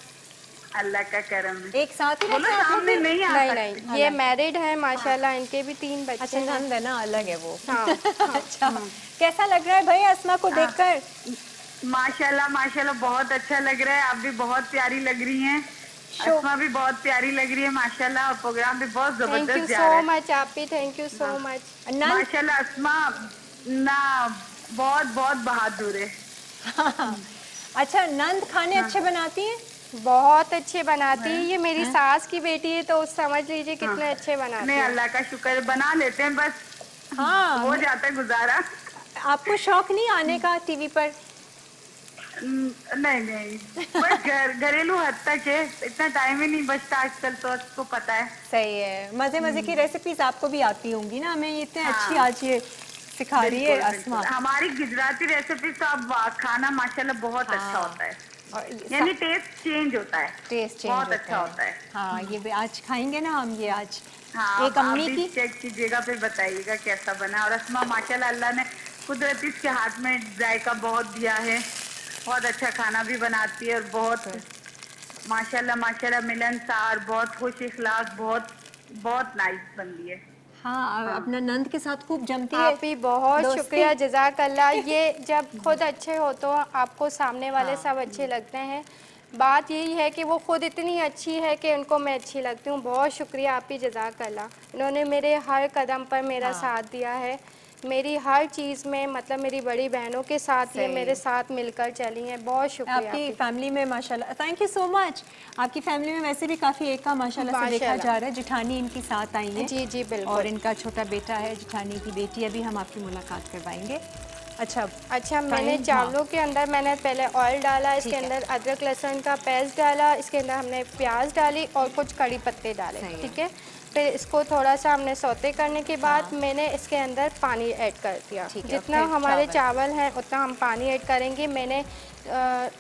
अल्लाह का करम है। एक साथ ही बोलो, रखे आप सामने लोग? नहीं आ नहीं सकते। नहीं, ये मैरिड है माशाल्लाह, इनके भी 3 बच्चे अच्छा, हैं। नंद है ना, अलग है वो। हाँ, अच्छा, कैसा लग रहा है भाई अस्मा को देखकर? माशाल्लाह माशाल्लाह, बहुत अच्छा लग रहा है। आप भी बहुत प्यारी लग रही हैं, अस्मा भी बहुत प्यारी लग रही है माशाल्लाह। और प्रोग्राम भी बहुत थैंक यू जबरदस्त जा सो रहा है मच आपी, थैंक यू सो मच। नंद, माशाल्लाह। अस्मा ना बहुत बहुत बहादुर है। अच्छा, नंद खाने अच्छे बनाती हैं? बहुत अच्छे बनाती है। ये मेरी सास की बेटी है, तो समझ लीजिए कितने अच्छे बनाती नहीं, है। अल्लाह का शुक्र है, बना लेते हैं, बस हाँ, हो जाता है गुजारा। आपको शौक नहीं आने का टीवी पर? नहीं नहीं, बस घरेलू हद तक है, इतना टाइम ही नहीं बचता आजकल, तो आपको पता है। सही है, मजे मजे की रेसिपीज आपको भी आती होंगी ना, हमें इतने अच्छी हाँ। आज ये सिखा रही है बिल्कुल, अस्मा। बिल्कुल। हमारी गुजराती रेसिपी तो अब खाना माशाल्लाह बहुत अच्छा होता है, और ये यानी टेस्ट चेंज होता है, टेस्ट चेंज बहुत अच्छा होता है। हाँ, ये भी आज खाएंगे ना हम, ये आज हाँ, एक आप अम्मी भी की। चेक कीजिएगा, फिर बताइएगा कैसा बना। और अस्मा माशाल्लाह अल्लाह ने कुदरती इसके हाथ में जायका बहुत दिया है, बहुत अच्छा खाना भी बनाती है, और बहुत माशाल्लाह माशाल्लाह मिलनसार, बहुत खुश इखलाक, बहुत बहुत नाइस बंदी है। हाँ, अपना नंद के साथ खूब जमती है। आप ही बहुत दोस्ती। शुक्रिया, जज़ाकल्लाह। ये जब खुद अच्छे हो तो आपको सामने वाले सब अच्छे लगते हैं। बात यही है कि वो खुद इतनी अच्छी है कि उनको मैं अच्छी लगती हूँ। बहुत शुक्रिया आप ही, जज़ाकल्लाह। इन्होंने मेरे हर कदम पर मेरा साथ दिया है, मेरी हर चीज़ में, मतलब मेरी बड़ी बहनों के साथ ये मेरे साथ मिलकर चली हैं। बहुत शुक्रिया आपकी फैमिली में माशाल्लाह, थैंक यू सो मच। आपकी फैमिली में वैसे भी काफ़ी एका माशाल्लाह से देखा जा रहा है। जिठानी इनकी साथ आई है। जी जी बिल्कुल। और इनका छोटा बेटा है, जिठानी की बेटी। अभी हम आपकी मुलाकात करवाएंगे। अच्छा अच्छा, मैंने हाँ। चावलों के अंदर मैंने पहले ऑयल डाला, इसके ठीक है। अंदर अदरक लहसुन का पेस्ट डाला, इसके अंदर हमने प्याज डाली और कुछ कड़ी पत्ते डाले, सही है। ठीक है। फिर इसको थोड़ा सा हमने सौते करने के बाद मैंने इसके अंदर पानी ऐड कर दिया। ठीक है, जितना फिर हमारे चावल। चावल हैं उतना हम पानी ऐड करेंगे। मैंने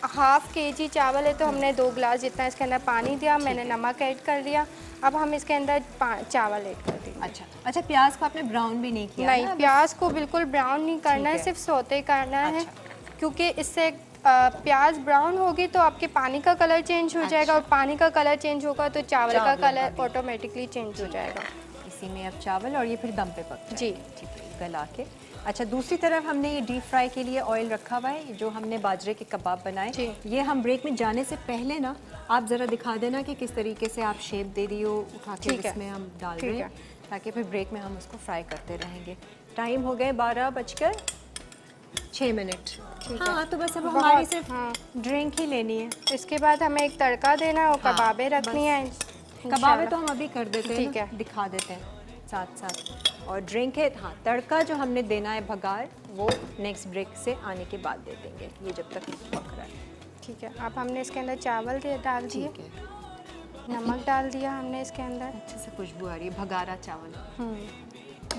हाफ़ केजी चावल है तो हमने 2 गिलास जितना इसके अंदर पानी दिया, मैंने नमक ऐड कर दिया। अब हम इसके अंदर चावल ऐड कर देंगे। अच्छा अच्छा, प्याज को आपने ब्राउन भी नहीं किया नहीं, ना? प्याज को बिल्कुल ब्राउन नहीं करना है, है। सिर्फ सौते करना है, अच्छा। क्योंकि इससे प्याज ब्राउन होगी तो आपके पानी का कलर चेंज हो जाएगा, और पानी का कलर चेंज होगा तो चावल का चावल का कलर भी। ऑटोमेटिकली चेंज हो जाएगा। इसी में अब चावल और ये फिर दम पे पक जी। ठीक है, गला के। अच्छा, दूसरी तरफ हमने ये डीप फ्राई के लिए ऑयल रखा हुआ है, जो हमने बाजरे के कबाब बनाए। जी। ये हम ब्रेक में जाने से पहले ना आप ज़रा दिखा देना कि किस तरीके से आप शेप दे रही हो, उठा के ठीक है। इसमें हम डाल ठीक रहे हैं, ताकि फिर ब्रेक में हम उसको फ्राई करते रहेंगे। टाइम हो गए 12:06। हाँ, तो बस अब हमारी सिर्फ ड्रिंक ही लेनी है। इसके बाद हमें एक तड़का देना है और हाँ, कबाबें रखनी है। कबाबे तो हम अभी कर देते हैं, ठीक ना, है। दिखा देते हैं साथ साथ। और ड्रिंक है, हाँ, तड़का जो हमने देना है भगार, वो नेक्स्ट ब्रेक से आने के बाद दे देंगे, ये जब तक पक रहा है। ठीक है, अब हमने इसके अंदर चावल डाल दिए, ठीक है, नमक डाल दिया हमने इसके अंदर। अच्छे से खुशबू आ रही है, भगारा चावल।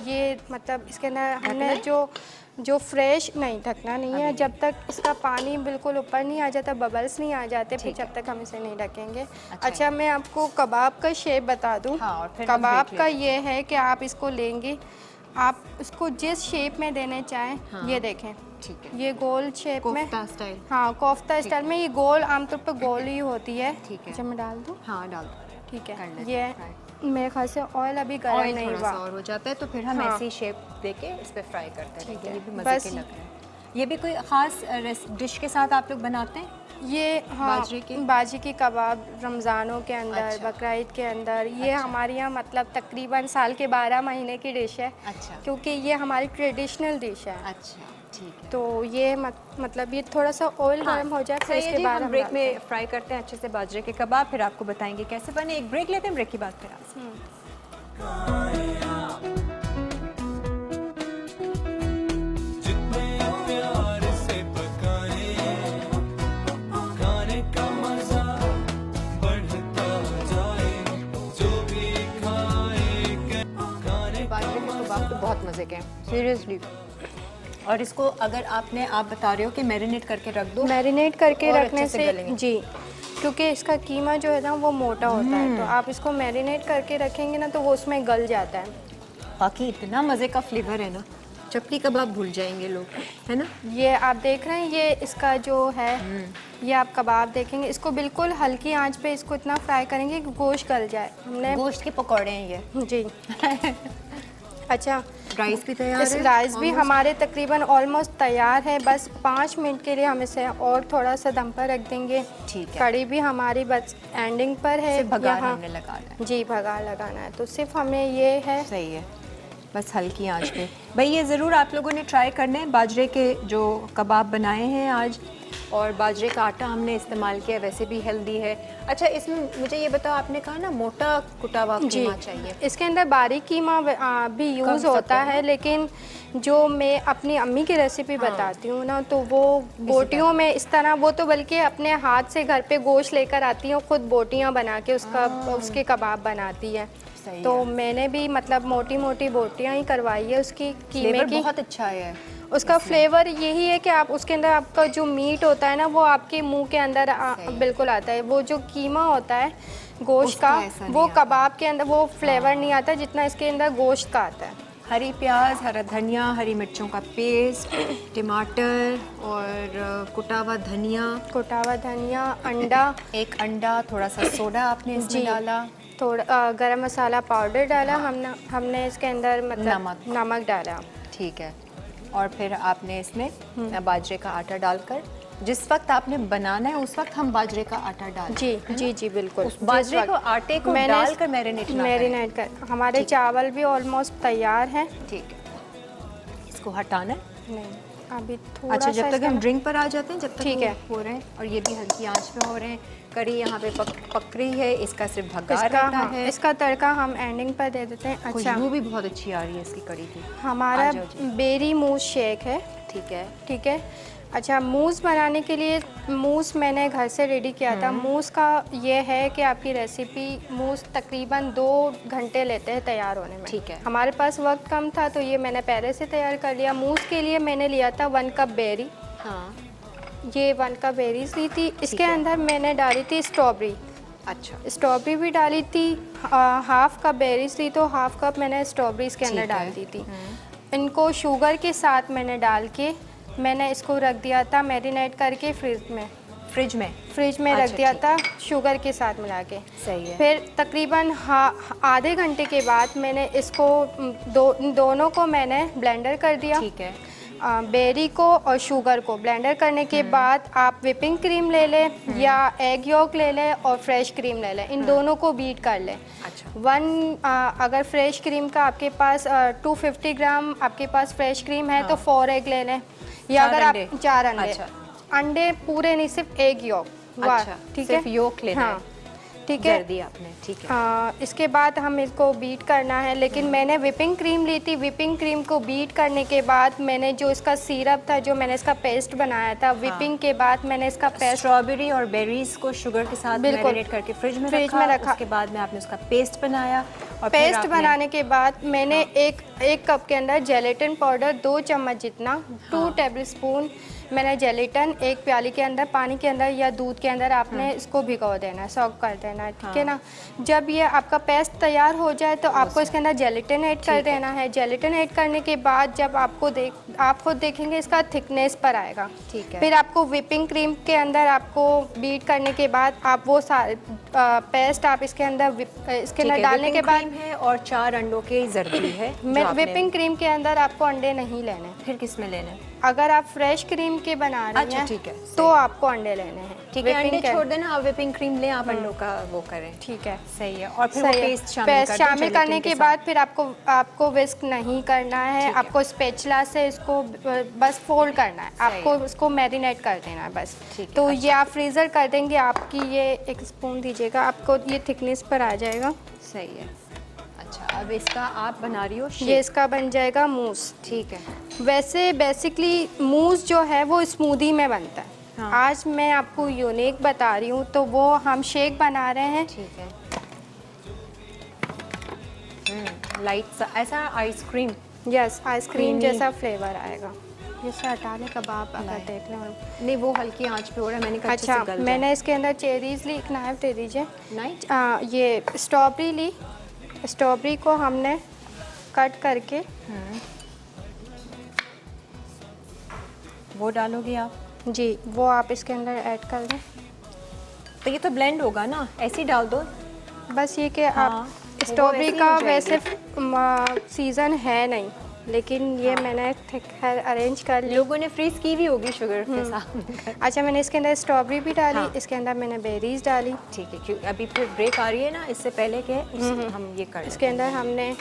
ये मतलब इसके अंदर ढकना हमने है? जो फ्रेश नहीं, ढकना नहीं है। जब तक इसका पानी बिल्कुल ऊपर नहीं आ जाता, बबल्स नहीं आ जाते, फिर ठीक है। जब तक हम इसे नहीं ढकेंगे। अच्छा। अच्छा, मैं आपको कबाब का शेप बता दूं। हाँ, और फिर हम कबाब ब्रेक का लेंगे। ये है कि आप इसको लेंगे, आप इसको जिस शेप में देने चाहें, हाँ। ये देखें, ठीक है, ये गोल शेप में। कोफ्ता स्टाइल। हाँ, कोफ्ता स्टाइल में ये गोल, आमतौर पर गोल ही होती है। ठीक है। अच्छा, मैं डाल दूँ? हाँ, डाल दो। ठीक कर है। लेते ये हैं फ्राई। मेरे ख्याल से ऑयल अभी गर्म ऑयल नहीं थोड़ा हुआ। सा और हो जाता है तो फिर हम हाँ। ऐसी शेप देके इस पे फ्राई करते रहेंगे। है। ये भी मज़े बस- के लग रहे हैं। ये भी कोई ख़ास डिश के साथ आप लोग बनाते हैं? ये हाँ, बाजरे की कबाब रमज़ानों के अंदर, अच्छा। बकरा ईद के अंदर, ये अच्छा। हमारे यहाँ मतलब तकरीबन साल के 12 महीने की डिश है, अच्छा क्योंकि ये हमारी ट्रेडिशनल डिश है। अच्छा, ठीक है। तो ये मतलब ये थोड़ा सा ऑयल गर्म हो जाए, फिर सही है इसके जी, बाद हम ब्रेक डालते में हैं। फ्राई करते हैं अच्छे से बाजरे के कबाब, फिर आपको बताएंगे कैसे बने। एक ब्रेक लेते हैं, ब्रेक के बाद फिर आपसे। जितने प्यार से पकाए खाने का मजा बढ़ता जाए जो भी खाए खाने बाजरे के कबाब तो बहुत मज़े के हैं, सीरियसली। और इसको अगर आप बता रहे हो कि मैरिनेट करके रख दो, मैरिनेट करके और रखने अच्छे से से गलेंगे। जी, क्योंकि इसका कीमा जो है ना वो मोटा होता है, तो आप इसको मैरिनेट करके रखेंगे ना तो वो उसमें गल जाता है। बाकी इतना मज़े का फ्लेवर है ना, चपली कबाब भूल जाएंगे लोग, है ना। ये आप देख रहे हैं, ये इसका जो है, ये आप कबाब देखेंगे, इसको बिल्कुल हल्की आंच पे इसको इतना फ्राई करेंगे कि गोश्त गल जाए। हमने गोश्त के पकौड़े हैं ये। जी अच्छा, राइस भी तैयार इस है, राइस भी almost। हमारे तकरीबन ऑलमोस्ट तैयार है, बस 5 मिनट के लिए हम इसे और थोड़ा सा दम पर रख देंगे। ठीक है। कड़ी भी हमारी बस एंडिंग पर है, सिर्फ भगार यहाँ- हमने लगाना है। जी, भगार लगाना है, तो सिर्फ हमें ये है। सही है, बस हल्की आंच पे। भाई ये ज़रूर आप लोगों ने ट्राई करने हैं, बाजरे के जो कबाब बनाए हैं आज, और बाजरे का आटा हमने इस्तेमाल किया, वैसे भी हेल्दी है। अच्छा, इसमें मुझे ये बताओ, आपने कहा ना मोटा कुटा हुआ जी, कीमा चाहिए। इसके अंदर बारीक कीमा भी यूज़ सकते होता हैं। है, लेकिन जो मैं अपनी अम्मी की रेसिपी बताती हूँ ना, तो वो बोटियों में इस तरह, वो तो बल्कि अपने हाथ से घर पे गोश्त लेकर आती हैं, खुद बोटियाँ बना के उसके कबाब बनाती है। सही तो है। मैंने भी मतलब मोटी मोटी बोटियाँ ही करवाई है उसकी कीमे फ्लेवर की। बहुत अच्छा है। उसका फ्लेवर यही है कि आप उसके अंदर, आपका जो मीट होता है ना वो आपके मुंह के अंदर बिल्कुल आता है। वो जो कीमा होता है गोश्त उसका का, ऐसा नहीं वो आता। कबाब के अंदर वो फ्लेवर नहीं आता जितना इसके अंदर गोश्त का आता है। हरी प्याज, हरा धनिया, हरी मिर्चों का पेस्ट, टमाटर और कुटा हुआ धनिया, कुटा हुआ धनिया, अंडा, एक अंडा, थोड़ा सा सोडा आपने इसमें जी। डाला, थोड़ा गरम मसाला पाउडर डाला हमने इसके अंदर, मतलब नमक डाला। ठीक है। और फिर आपने इसमें बाजरे का आटा डालकर, जिस वक्त आपने बनाना है उस वक्त हम बाजरे का आटा डालें। जी जी जी, बिल्कुल। उस बाजरे को, आटे को डालकर मैरिनेट कर, हमारे चावल भी ऑलमोस्ट तैयार हैं। ठीक है, इसको हटाना है। नहीं, अभी थोड़ा अच्छा, जब सा तक इसका- हम ड्रिंक पर आ जाते हैं, जब तक ठीक वो है। हो रहे हैं, और ये भी हल्की आंच पे हो रहे हैं, करी यहाँ पे पक रही है, इसका सिर्फ भगार इसका रहता हाँ, है। इसका तड़का हम एंडिंग पर दे देते हैं। अच्छा, खुशबू भी बहुत अच्छी आ रही है इसकी कड़ी की। हमारा आ जाओ जी। बेरी मूस शेक है। ठीक है। ठीक है। अच्छा, मूस बनाने के लिए मूस मैंने घर से रेडी किया था। मूस का ये है कि आपकी रेसिपी मूस तकरीबन 2 घंटे लेते हैं तैयार होने में। ठीक है। हमारे पास वक्त कम था तो ये मैंने पहले से तैयार कर लिया। मूस के लिए मैंने लिया था 1 कप बेरी। हाँ। ये 1 कप बेरीज ली थी। इसके है। अंदर मैंने डाली थी स्ट्रॉबेरी। अच्छा। स्ट्रॉबेरी भी डाली थी। हाफ कप बेरीज ली तो हाफ कप मैंने स्ट्रॉबेरी इसके अंदर ठीक है। डाल दी थी। इनको शुगर के साथ मैंने डाल के मैंने इसको रख दिया था मैरिनेट करके फ्रिज में रख अच्छा, दिया ठीक था शुगर के साथ मिला के। सही है। फिर तकरीबन आधे घंटे के बाद मैंने इसको दोनों को मैंने ब्लेंडर कर दिया। ठीक है। बेरी को और शुगर को ब्लेंडर करने के बाद आप विपिंग क्रीम ले लें या एग योक ले लें और फ्रेश क्रीम ले लें। इन दोनों को बीट कर लें। अच्छा। अगर फ्रेश क्रीम का आपके पास 250 ग्राम आपके पास फ्रेश क्रीम है तो 4 एग ले लें, या 4 अगर अंडे। आप 4 अंडे। अच्छा। अंडे पूरे नहीं, सिर्फ एग योक। अच्छा, ठीक सिर्फ है, योक लेना हाँ, है। ठीक है। कर दिया आपने। ठीक है। इसके बाद हम इसको बीट करना है, लेकिन मैंने विपिंग क्रीम ली थी। विपिंग क्रीम को बीट करने के बाद मैंने जो इसका सिरप था, जो मैंने इसका पेस्ट बनाया था, विपिंग के बाद मैंने इसका पेस्ट स्ट्रॉबेरी और बेरीज को शुगर के साथ बिल्कुल। मैरिनेट करके फ्रिज में रखा। उसके बाद में आपने उसका पेस्ट बनाया और फिर पेस्ट आपने- बनाने के बाद मैंने एक कप के अंदर जेलेटिन पाउडर 2 चम्मच जितना 2 टेबल स्पून मैंने जेलेटिन एक प्याली के अंदर पानी के अंदर या दूध के अंदर आपने इसको भिगो देना है, सॉक कर देना है। ठीक है ना। जब ये आपका पेस्ट तैयार हो जाए तो आपको इसके अंदर जेलेटिन ऐड कर देना है। जेलेटिन ऐड करने के बाद जब आप खुद देखेंगे इसका थिकनेस पर आएगा। ठीक है। फिर आपको विपिंग क्रीम के अंदर आपको बीट करने के बाद आप वो पेस्ट आप इसके अंदर डालने के बाद है और 4 अंडों की ज़रूरी है। विपिंग क्रीम के अंदर आपको अंडे नहीं लेने। फिर किस में लेने हैं? अगर आप फ्रेश क्रीम के बना रहे अच्छा, हैं ठीक है, तो आपको अंडे लेने हैं। ठीक है। Whipping अंडे के- छोड़ देना, आप विपिंग क्रीम लें, आप अंडों का वो करें। ठीक है, सही है। और फिर वो सही है। पेस्ट शामिल पेस्ट कर दें शामिल करने gelatin के साथ। बाद फिर आपको विस्क नहीं करना है। ठीक है। आपको स्पैचुला से इसको बस फोल्ड करना है। सही आपको है। उसको मैरिनेट कर देना है बस। ठीक है, तो अच्छा। ये आप फ्रीज़र कर देंगे। आपकी ये 1 स्पून दीजिएगा, आपको ये थिकनेस पर आ जाएगा। सही है। अच्छा, अब इसका आप बना रही हो ये शेक। इसका बन जाएगा मूस। ठीक है। वैसे बेसिकली मूस जो है वो स्मूदी में बनता है। हाँ। आज मैं आपको यूनिक बता रही हूँ, तो वो हम शेक बना रहे हैं। ठीक है। लाइट सा ऐसा आइसक्रीम। Yes, ice cream Creamy। जैसा फ्लेवर आएगा। जैसे हटाने कबाब अगर नहीं। देख लें। नहीं, वो हल्की आंच पे हो रहा है, मैंने कहा अच्छे से अच्छा, गल मैंने इसके अंदर चेरीज ली। एक नाइफ दे दीजिए। नाइफ। ये स्ट्रॉबेरी ली। स्ट्रॉबेरी को हमने कट करके वो डालोगे आप? जी, वो आप इसके अंदर ऐड कर दें। तो ये तो ब्लेंड होगा ना, ऐसे ही डाल दो। बस ये कि हाँ, आप वो स्ट्रॉबेरी वैसे ही का हो जाएगी। वैसे सीज़न है नहीं, लेकिन ये मैंने अरेंज कर लिया। लोगों ने फ्रीज की भी होगी शुगर के साथ। अच्छा, मैंने इसके अंदर स्ट्रॉबेरी भी डाली। हाँ। इसके अंदर मैंने बेरीज डाली। ठीक है, क्योंकि अभी फिर ब्रेक आ रही है ना, इससे पहले के हम ये कर इसके अंदर हमने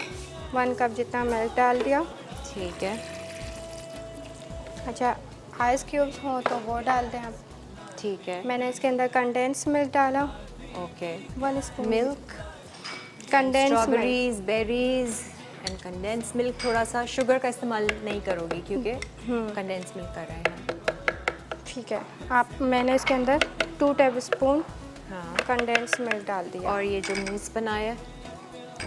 1 कप जितना मिल्क डाल दिया। ठीक है। अच्छा, आइस क्यूब्स हो तो वो डाल दें आप। ठीक है। मैंने इसके अंदर कंडेंस मिल्क डाला। Okay. 1 spoon milk, condense milk. Strawberries, berries and condense milk. थोड़ा सा शुगर का इस्तेमाल नहीं करोगी क्योंकि कंडेंस मिल्क कर रहे हैं। ठीक है। मैंने इसके अंदर 2 टेबल स्पून हाँ। कंडेंस मिल्क डाल दिया। और ये जो मूस बनाया।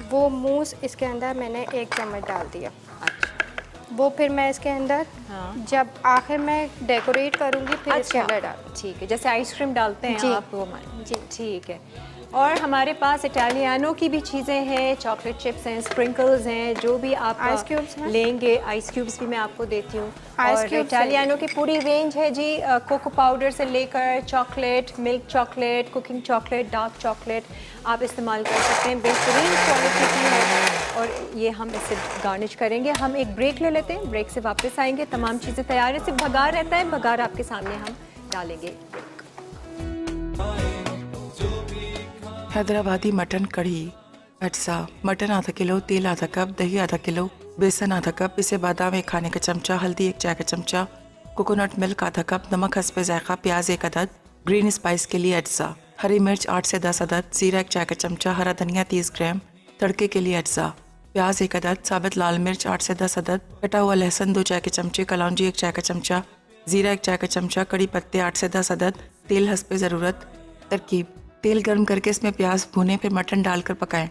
वो मूस इसके अंदर मैंने 1 चम्मच डाल दिया। अच्छा। वो फिर मैं इसके अंदर हाँ। जब आखिर में डेकोरेट करूँगी फिर इसके अंदर डाल। ठीक है, जैसे आइसक्रीम डालते हैं जी। आप वो मान। जी। ठीक है। और हमारे पास इटालियानो की भी चीज़ें हैं, चॉकलेट चिप्स हैं, स्प्रिंकल्स हैं, जो भी आप आइस क्यूब्स हैं। लेंगे। आइस क्यूब्स भी मैं आपको देती हूँ। आइस और क्यूब्स इटालियानो की पूरी रेंज है जी, कोको पाउडर से लेकर chocolate, milk chocolate, cooking chocolate, dark chocolate आप इस्तेमाल कर सकते हैं। बेहतरीन क्वालिटी की है और ये हम इससे गार्निश करेंगे। हम एक ब्रेक ले लेते हैं, ब्रेक से वापस आएंगे। तमाम चीज़ें तैयार है, सिर्फ भगार रहता है, भगार आपके सामने हम डालेंगे। हैदराबादी मटन कढ़ी, अज्जा, मटन आधा किलो, तेल आधा कप, दही आधा किलो, बेसन आधा कप, पिसे बादाम 1 खाने का चमचा, हल्दी 1 चाय का चमचा, कोकोनट मिल्क आधा कप, नमक हस्बे जायका, प्याज 1 अदद, ग्रीन स्पाइस के लिए अज्जा, हरी मिर्च 8 से 10 अदद, ज़ीरा 1 चाय का चमचा, हरा धनिया 30 ग्राम। तड़के के लिए अज्जा: प्याज 1 अदद, साबित लाल मिर्च 8 से 10 अदद, कटा हुआ लहसुन 2 चाय के चमचे, कलौंजी 1 चाय का चमचा, ज़ीरा 1 चाय का चमचा, कड़ी पत्ते 8 से 10 अदद, तेल हस्बे ज़रूरत। तरकीब: तेल गर्म करके इसमें प्याज भूनें, फिर मटन डालकर पकाएं।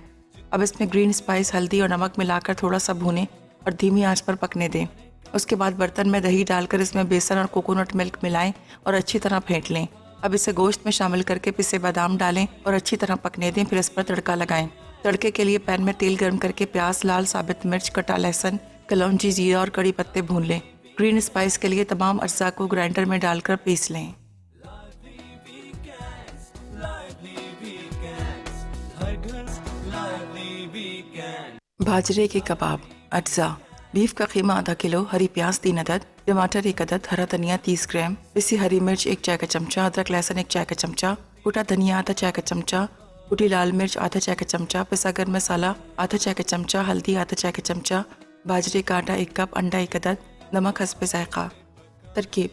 अब इसमें ग्रीन स्पाइस, हल्दी और नमक मिलाकर थोड़ा सा भूनें और धीमी आंच पर पकने दें। उसके बाद बर्तन में दही डालकर इसमें बेसन और कोकोनट मिल्क मिलाएं और अच्छी तरह फेंट लें। अब इसे गोश्त में शामिल करके पिसे बादाम डालें और अच्छी तरह पकने दें, फिर इस पर तड़का लगाएं। तड़के के लिए पैन में तेल गर्म करके प्याज, लाल साबित मिर्च, कटा लहसुन, कलौंजी, जीरा और कड़ी पत्ते भून लें। ग्रीन स्पाइस के लिए तमाम अज्जा को ग्राइंडर में डालकर पीस लें। बाजरे के कबाब। अज्जा: बीफ का कीमा आधा किलो, हरी प्याज 3 अदद, टमाटर 1 अदद, हरा धनिया 30 ग्राम, पिसी हरी मिर्च 1 चाय का चमचा, अदरक लहसुन 1 चाय का चमचा, कुटा धनिया आधा चाय का चमचा, कुटी लाल मिर्च आधा चाय का चमचा, पिसा गर्म मसाला आधा चाय का चमचा, हल्दी आधा चाय का चमचा, बाजरे का आटा 1 कप, अंडा 1 अदद, नमक हस्बे जायका। तरकीब: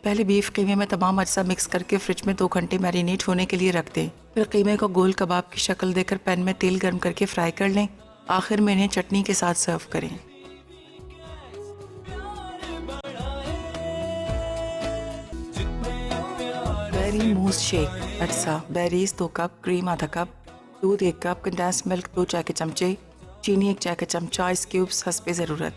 पहले बीफ कीमे में तमाम अज्जा मिक्स करके फ्रिज में 2 घंटे मैरिनेट होने के लिए रख दें। फिर कीमे को गोल कबाब की शक्ल देकर पैन में तेल गर्म करके फ्राई कर लें। आखिर में इन्हें चटनी के साथ सर्व करें। बेरी मूस शेक। अज्जा: बेरीज 2 कप, क्रीम आधा कप, दूध 1 कप, कंडेंस मिल्क 2 चाय के चमचे, चीनी 1 चाय का चमचा, आइस क्यूब्स हस्बे ज़रूरत।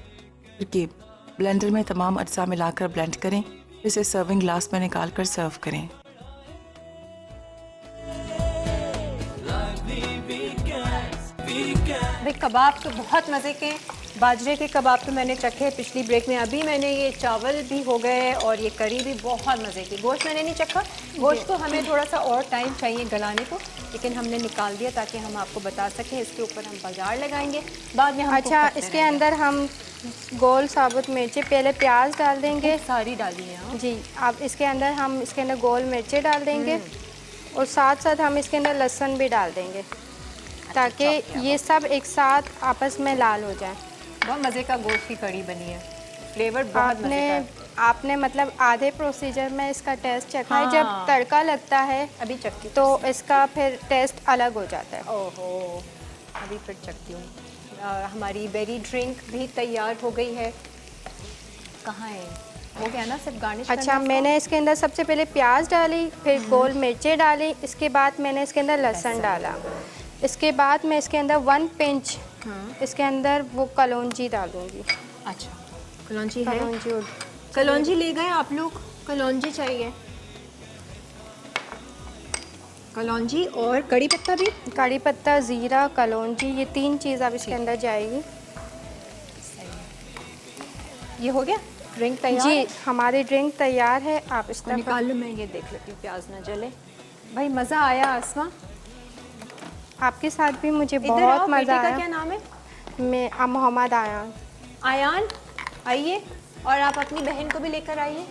तरकीब: ब्लेंडर में तमाम अज्जा मिलाकर ब्लेंड करें, इसे सर्विंग ग्लास में निकाल कर सर्व करें। भाई कबाब तो बहुत मज़े के, बाजरे के कबाब तो मैंने चखे पिछली ब्रेक में। अभी मैंने ये चावल भी हो गए और ये करी भी बहुत मज़े की। गोश्त मैंने नहीं चखा, गोश्त को हमें थोड़ा सा और टाइम चाहिए गलाने को, लेकिन हमने निकाल दिया ताकि हम आपको बता सकें। इसके ऊपर हम बाजार लगाएंगे बाद में हम। अच्छा, इसके अंदर हम गोल साबुत मिर्ची, पहले प्याज डाल देंगे, सारी डाली है जी। अब इसके अंदर गोल मिर्ची डाल देंगे और साथ साथ हम इसके अंदर लहसुन भी डाल देंगे ताकि ये सब एक साथ आपस में लाल हो जाए। बहुत मज़े का गोश्त की कड़ी बनी है, फ्लेवर बहुत मज़े का है। आपने मतलब आधे प्रोसीजर में इसका टेस्ट चखा है, जब तड़का लगता है अभी चखती तो इसका फिर टेस्ट अलग हो जाता है। ओहो, अभी फिर चखती हूँ। हमारी बेरी ड्रिंक भी तैयार हो गई है। कहाँ है? हो गया ना, सिर्फ गार्निश। अच्छा, मैंने इसके अंदर सबसे पहले प्याज डाली, फिर गोल मिर्चें डाली, इसके बाद मैंने इसके अंदर लहसुन डाला, इसके बाद मैं इसके अंदर 1 पिंच इसके अंदर वो कलौंजी डालूंगी। अच्छा, कलौंजी है? कलौंजी कलौंजी ले गए आप लोग? कलौंजी चाहिए, कलौंजी और कड़ी पत्ता भी। कड़ी पत्ता, ज़ीरा, कलौंजी, ये 3 चीज़ अब इसके अंदर जाएगी। ये हो गया ड्रिंक तैयार? जी, हमारी ड्रिंक तैयार है। आप इस तरह निकाल लो, मैं ये देख लेती हूँ प्याज ना जले। भाई मज़ा आया आसमा, आपके साथ भी मुझे इधर बहुत आओ। मज़ा बेटे का आया। क्या नाम है? मैं मोहम्मद आयान। आयान आइए, और आप अपनी बहन को भी लेकर आइए।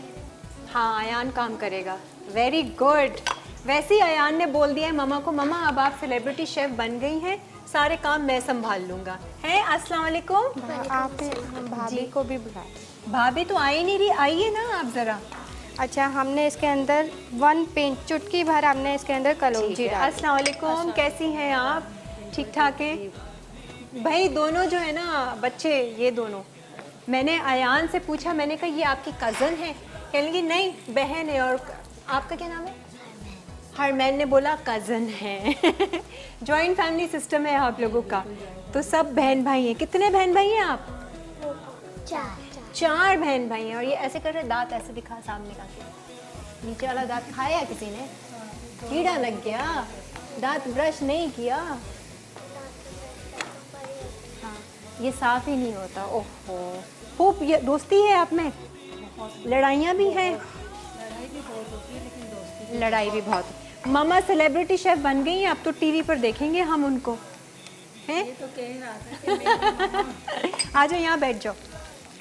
हाँ, आयान काम करेगा। Very good. वैसे ही आयान ने बोल दिया है मम्मा को, मम्मा अब आप सेलिब्रिटी शेफ बन गई हैं, सारे काम मैं संभाल लूँगा। है? अस्सलाम वालेकुम। आप भाभी को भी बुलाए। भाभी तो आई नहीं रही, आइए ना आप ज़रा। अच्छा, हमने इसके अंदर 1 पिंच, चुटकी भर हमने इसके अंदर कलौंजी डाली। अस्सलाम वालेकुम, कैसी हैं आप? ठीक ठाक हैं? भाई दोनों जो है ना बच्चे, ये दोनों, मैंने आयान से पूछा, मैंने कहा ये आपकी कज़न है? कहने लगी नहीं, बहन है। और आपका क्या नाम है? हरमैन ने बोला कज़न है। जॉइंट फैमिली सिस्टम है आप लोगों का, तो सब बहन भाई हैं। कितने बहन भाई हैं आप? 4 बहन भाई हैं। और ये ऐसे कर रहे, दांत ऐसे दिखा सामने का, नीचे वाला दांत खाया किसी ने? कीड़ा लग गया, दांत ब्रश नहीं किया। हाँ, ये साफ ही नहीं होता। ओहो, खूब ये दोस्ती है आप में? लड़ाइयाँ भी हैं? लड़ाई भी बहुत। मामा सेलिब्रिटी शेफ बन गई हैं, अब तो टीवी पर देखेंगे हम उनको, हैं? आ जाओ, यहाँ बैठ जाओ।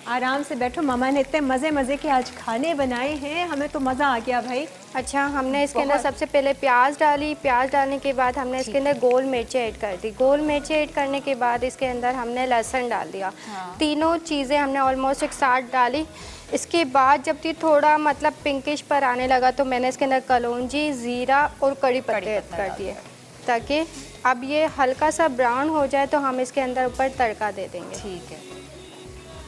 आराम से बैठो, मामा ने इतने मज़े मज़े के आज खाने बनाए हैं, हमें तो मज़ा आ गया भाई। अच्छा, हमने इसके अंदर सबसे पहले प्याज डाली, प्याज डालने के बाद हमने इसके अंदर गोल मिर्चें ऐड कर दी, गोल मिर्चें ऐड करने के बाद इसके अंदर हमने लहसुन डाल दिया। तीनों चीज़ें हमने ऑलमोस्ट एक साथ डाली। इसके बाद जब ये थोड़ा मतलब पिंकिश पर आने लगा तो मैंने इसके अंदर कलौंजी, ज़ीरा और कड़ी पत्ते ऐड कर दिए, ताकि अब ये हल्का सा ब्राउन हो जाए तो हम इसके अंदर ऊपर तड़का दे देंगे। ठीक है।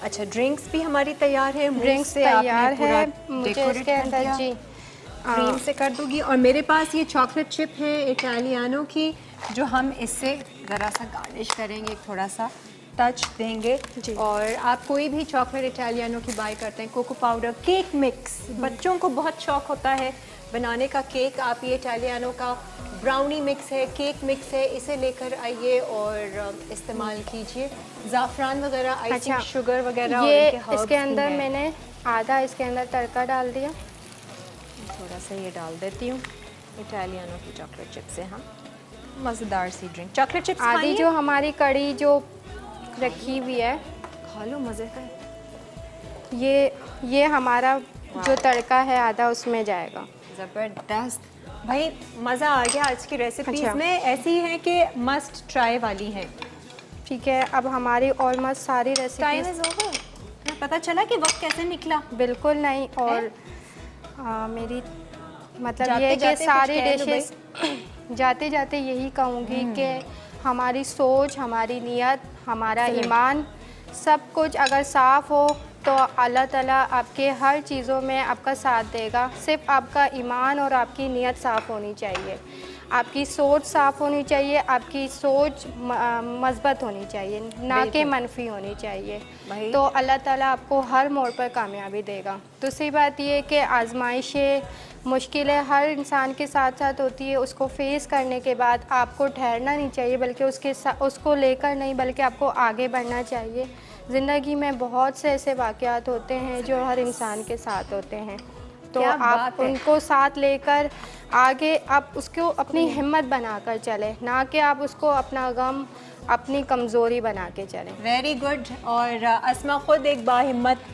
अच्छा, ड्रिंक्स भी हमारी तैयार है, ड्रिंक्स से आपने तैयार पूरा है, मुझे डेकोरेट इसके कर अंदर दिया। जी क्रीम से कर दूंगी। और मेरे पास ये चॉकलेट चिप है इटालियानो की, जो हम इससे ज़रा सा गार्निश करेंगे, एक थोड़ा सा टच देंगे। और आप कोई भी चॉकलेट इटालियानो की बाय करते हैं, कोको पाउडर, केक मिक्स, बच्चों को बहुत शौक होता है बनाने का केक, आप ये इटालियानो का ब्राउनी मिक्स है, केक मिक्स है, इसे लेकर आइए और इस्तेमाल कीजिए। ज़ाफ़रान वगैरह, आइसिंग, अच्छा, शुगर वगैरह और ये इनके herbs इसके भी अंदर हैं। मैंने आधा इसके अंदर तड़का डाल दिया। थोड़ा सा ये डाल देती हूँ इटालियानो की चॉकलेट चिप से हम मज़ेदार सी ड्रिंक। चॉकलेट चिप्स आधी जो हमारी कड़ी जो रखी हुई है, खा लो, मज़े का। ये हमारा जो तड़का है आधा उसमें जाएगा। ज़बरदस्त भाई, मज़ा आ गया आज की रेसिपीज़ अच्छा। में, ऐसी हैं कि मस्ट ट्राई वाली हैं। ठीक है, अब हमारी ऑलमोस्ट सारी टाइम रेसिपी इज़ ओवर। पता चला कि वक्त कैसे निकला। बिल्कुल नहीं। और मेरी मतलब जाते ये है कि जाते कुछ सारी कह दो डिशेस जाते जाते यही कहूँगी कि हमारी सोच, हमारी नीयत, हमारा ईमान, सब कुछ अगर साफ़ हो तो अल्लाह ताला आपके हर चीज़ों में आपका साथ देगा। सिर्फ आपका ईमान और आपकी नीयत साफ़ होनी चाहिए, आपकी सोच साफ़ होनी चाहिए, आपकी सोच मज़बूत होनी चाहिए, ना कि मनफी होनी चाहिए। भाई। तो अल्लाह ताला आपको हर मोड़ पर कामयाबी देगा। दूसरी बात ये कि आजमाइशें, मुश्किलें हर इंसान के साथ साथ होती है, उसको फेस करने के बाद आपको ठहरना नहीं चाहिए, बल्कि उसको लेकर नहीं, बल्कि आपको आगे बढ़ना चाहिए। ज़िंदगी में बहुत से ऐसे वाक़यात होते हैं जो हर इंसान के साथ होते हैं, तो क्या आप बात है। उनको साथ लेकर आगे आप उसको अपनी हिम्मत बनाकर चले, ना कि आप उसको अपना गम, अपनी कमज़ोरी बना के चलें। Very good. और अस्मा खुद एक बाहिम्मत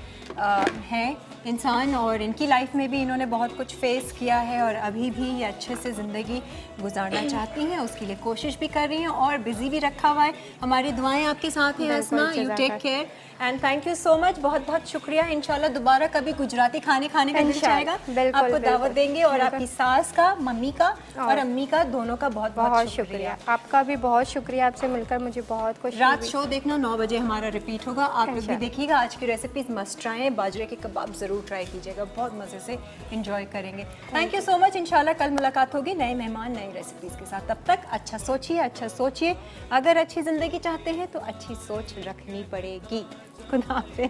हैं इंसान, और इनकी लाइफ में भी इन्होंने बहुत कुछ फेस किया है और अभी भी ये अच्छे से ज़िंदगी गुजारना चाहती हैं, उसके लिए कोशिश भी कर रही हैं और बिज़ी भी रखा हुआ है। हमारी दुआएं आपके साथ हैं Asma. You take care and thank you so much. बहुत बहुत शुक्रिया। इंशाल्लाह दोबारा कभी गुजराती खाने का दिल चाहेगा, बिल्कुल, आपको दावत बिल्कुल, देंगे। और आपकी सास का, मम्मी का और अम्मी का, दोनों का बहुत बहुत शुक्रिया। आपका भी बहुत शुक्रिया, आपसे मिलकर मुझे बहुत खुशी रात हुई। शो देखना 9 बजे हमारा रिपीट होगा, आप लोग भी इंशाल्लाह। देखिएगा। आज की रेसिपीज मस्ट ट्राई हैं, बाजरे के कबाब ज़रूर ट्राई कीजिएगा, बहुत मज़े से एंजॉय करेंगे। Thank you so much. इंशाल्लाह कल मुलाकात होगी नए मेहमान, नई रेसिपीज़ के साथ। तब तक अच्छा सोचिए, अच्छा सोचिए। अगर अच्छी ज़िंदगी चाहते हैं तो अच्छी सोच रखनी पड़ेगी। खुदा हाफिज़।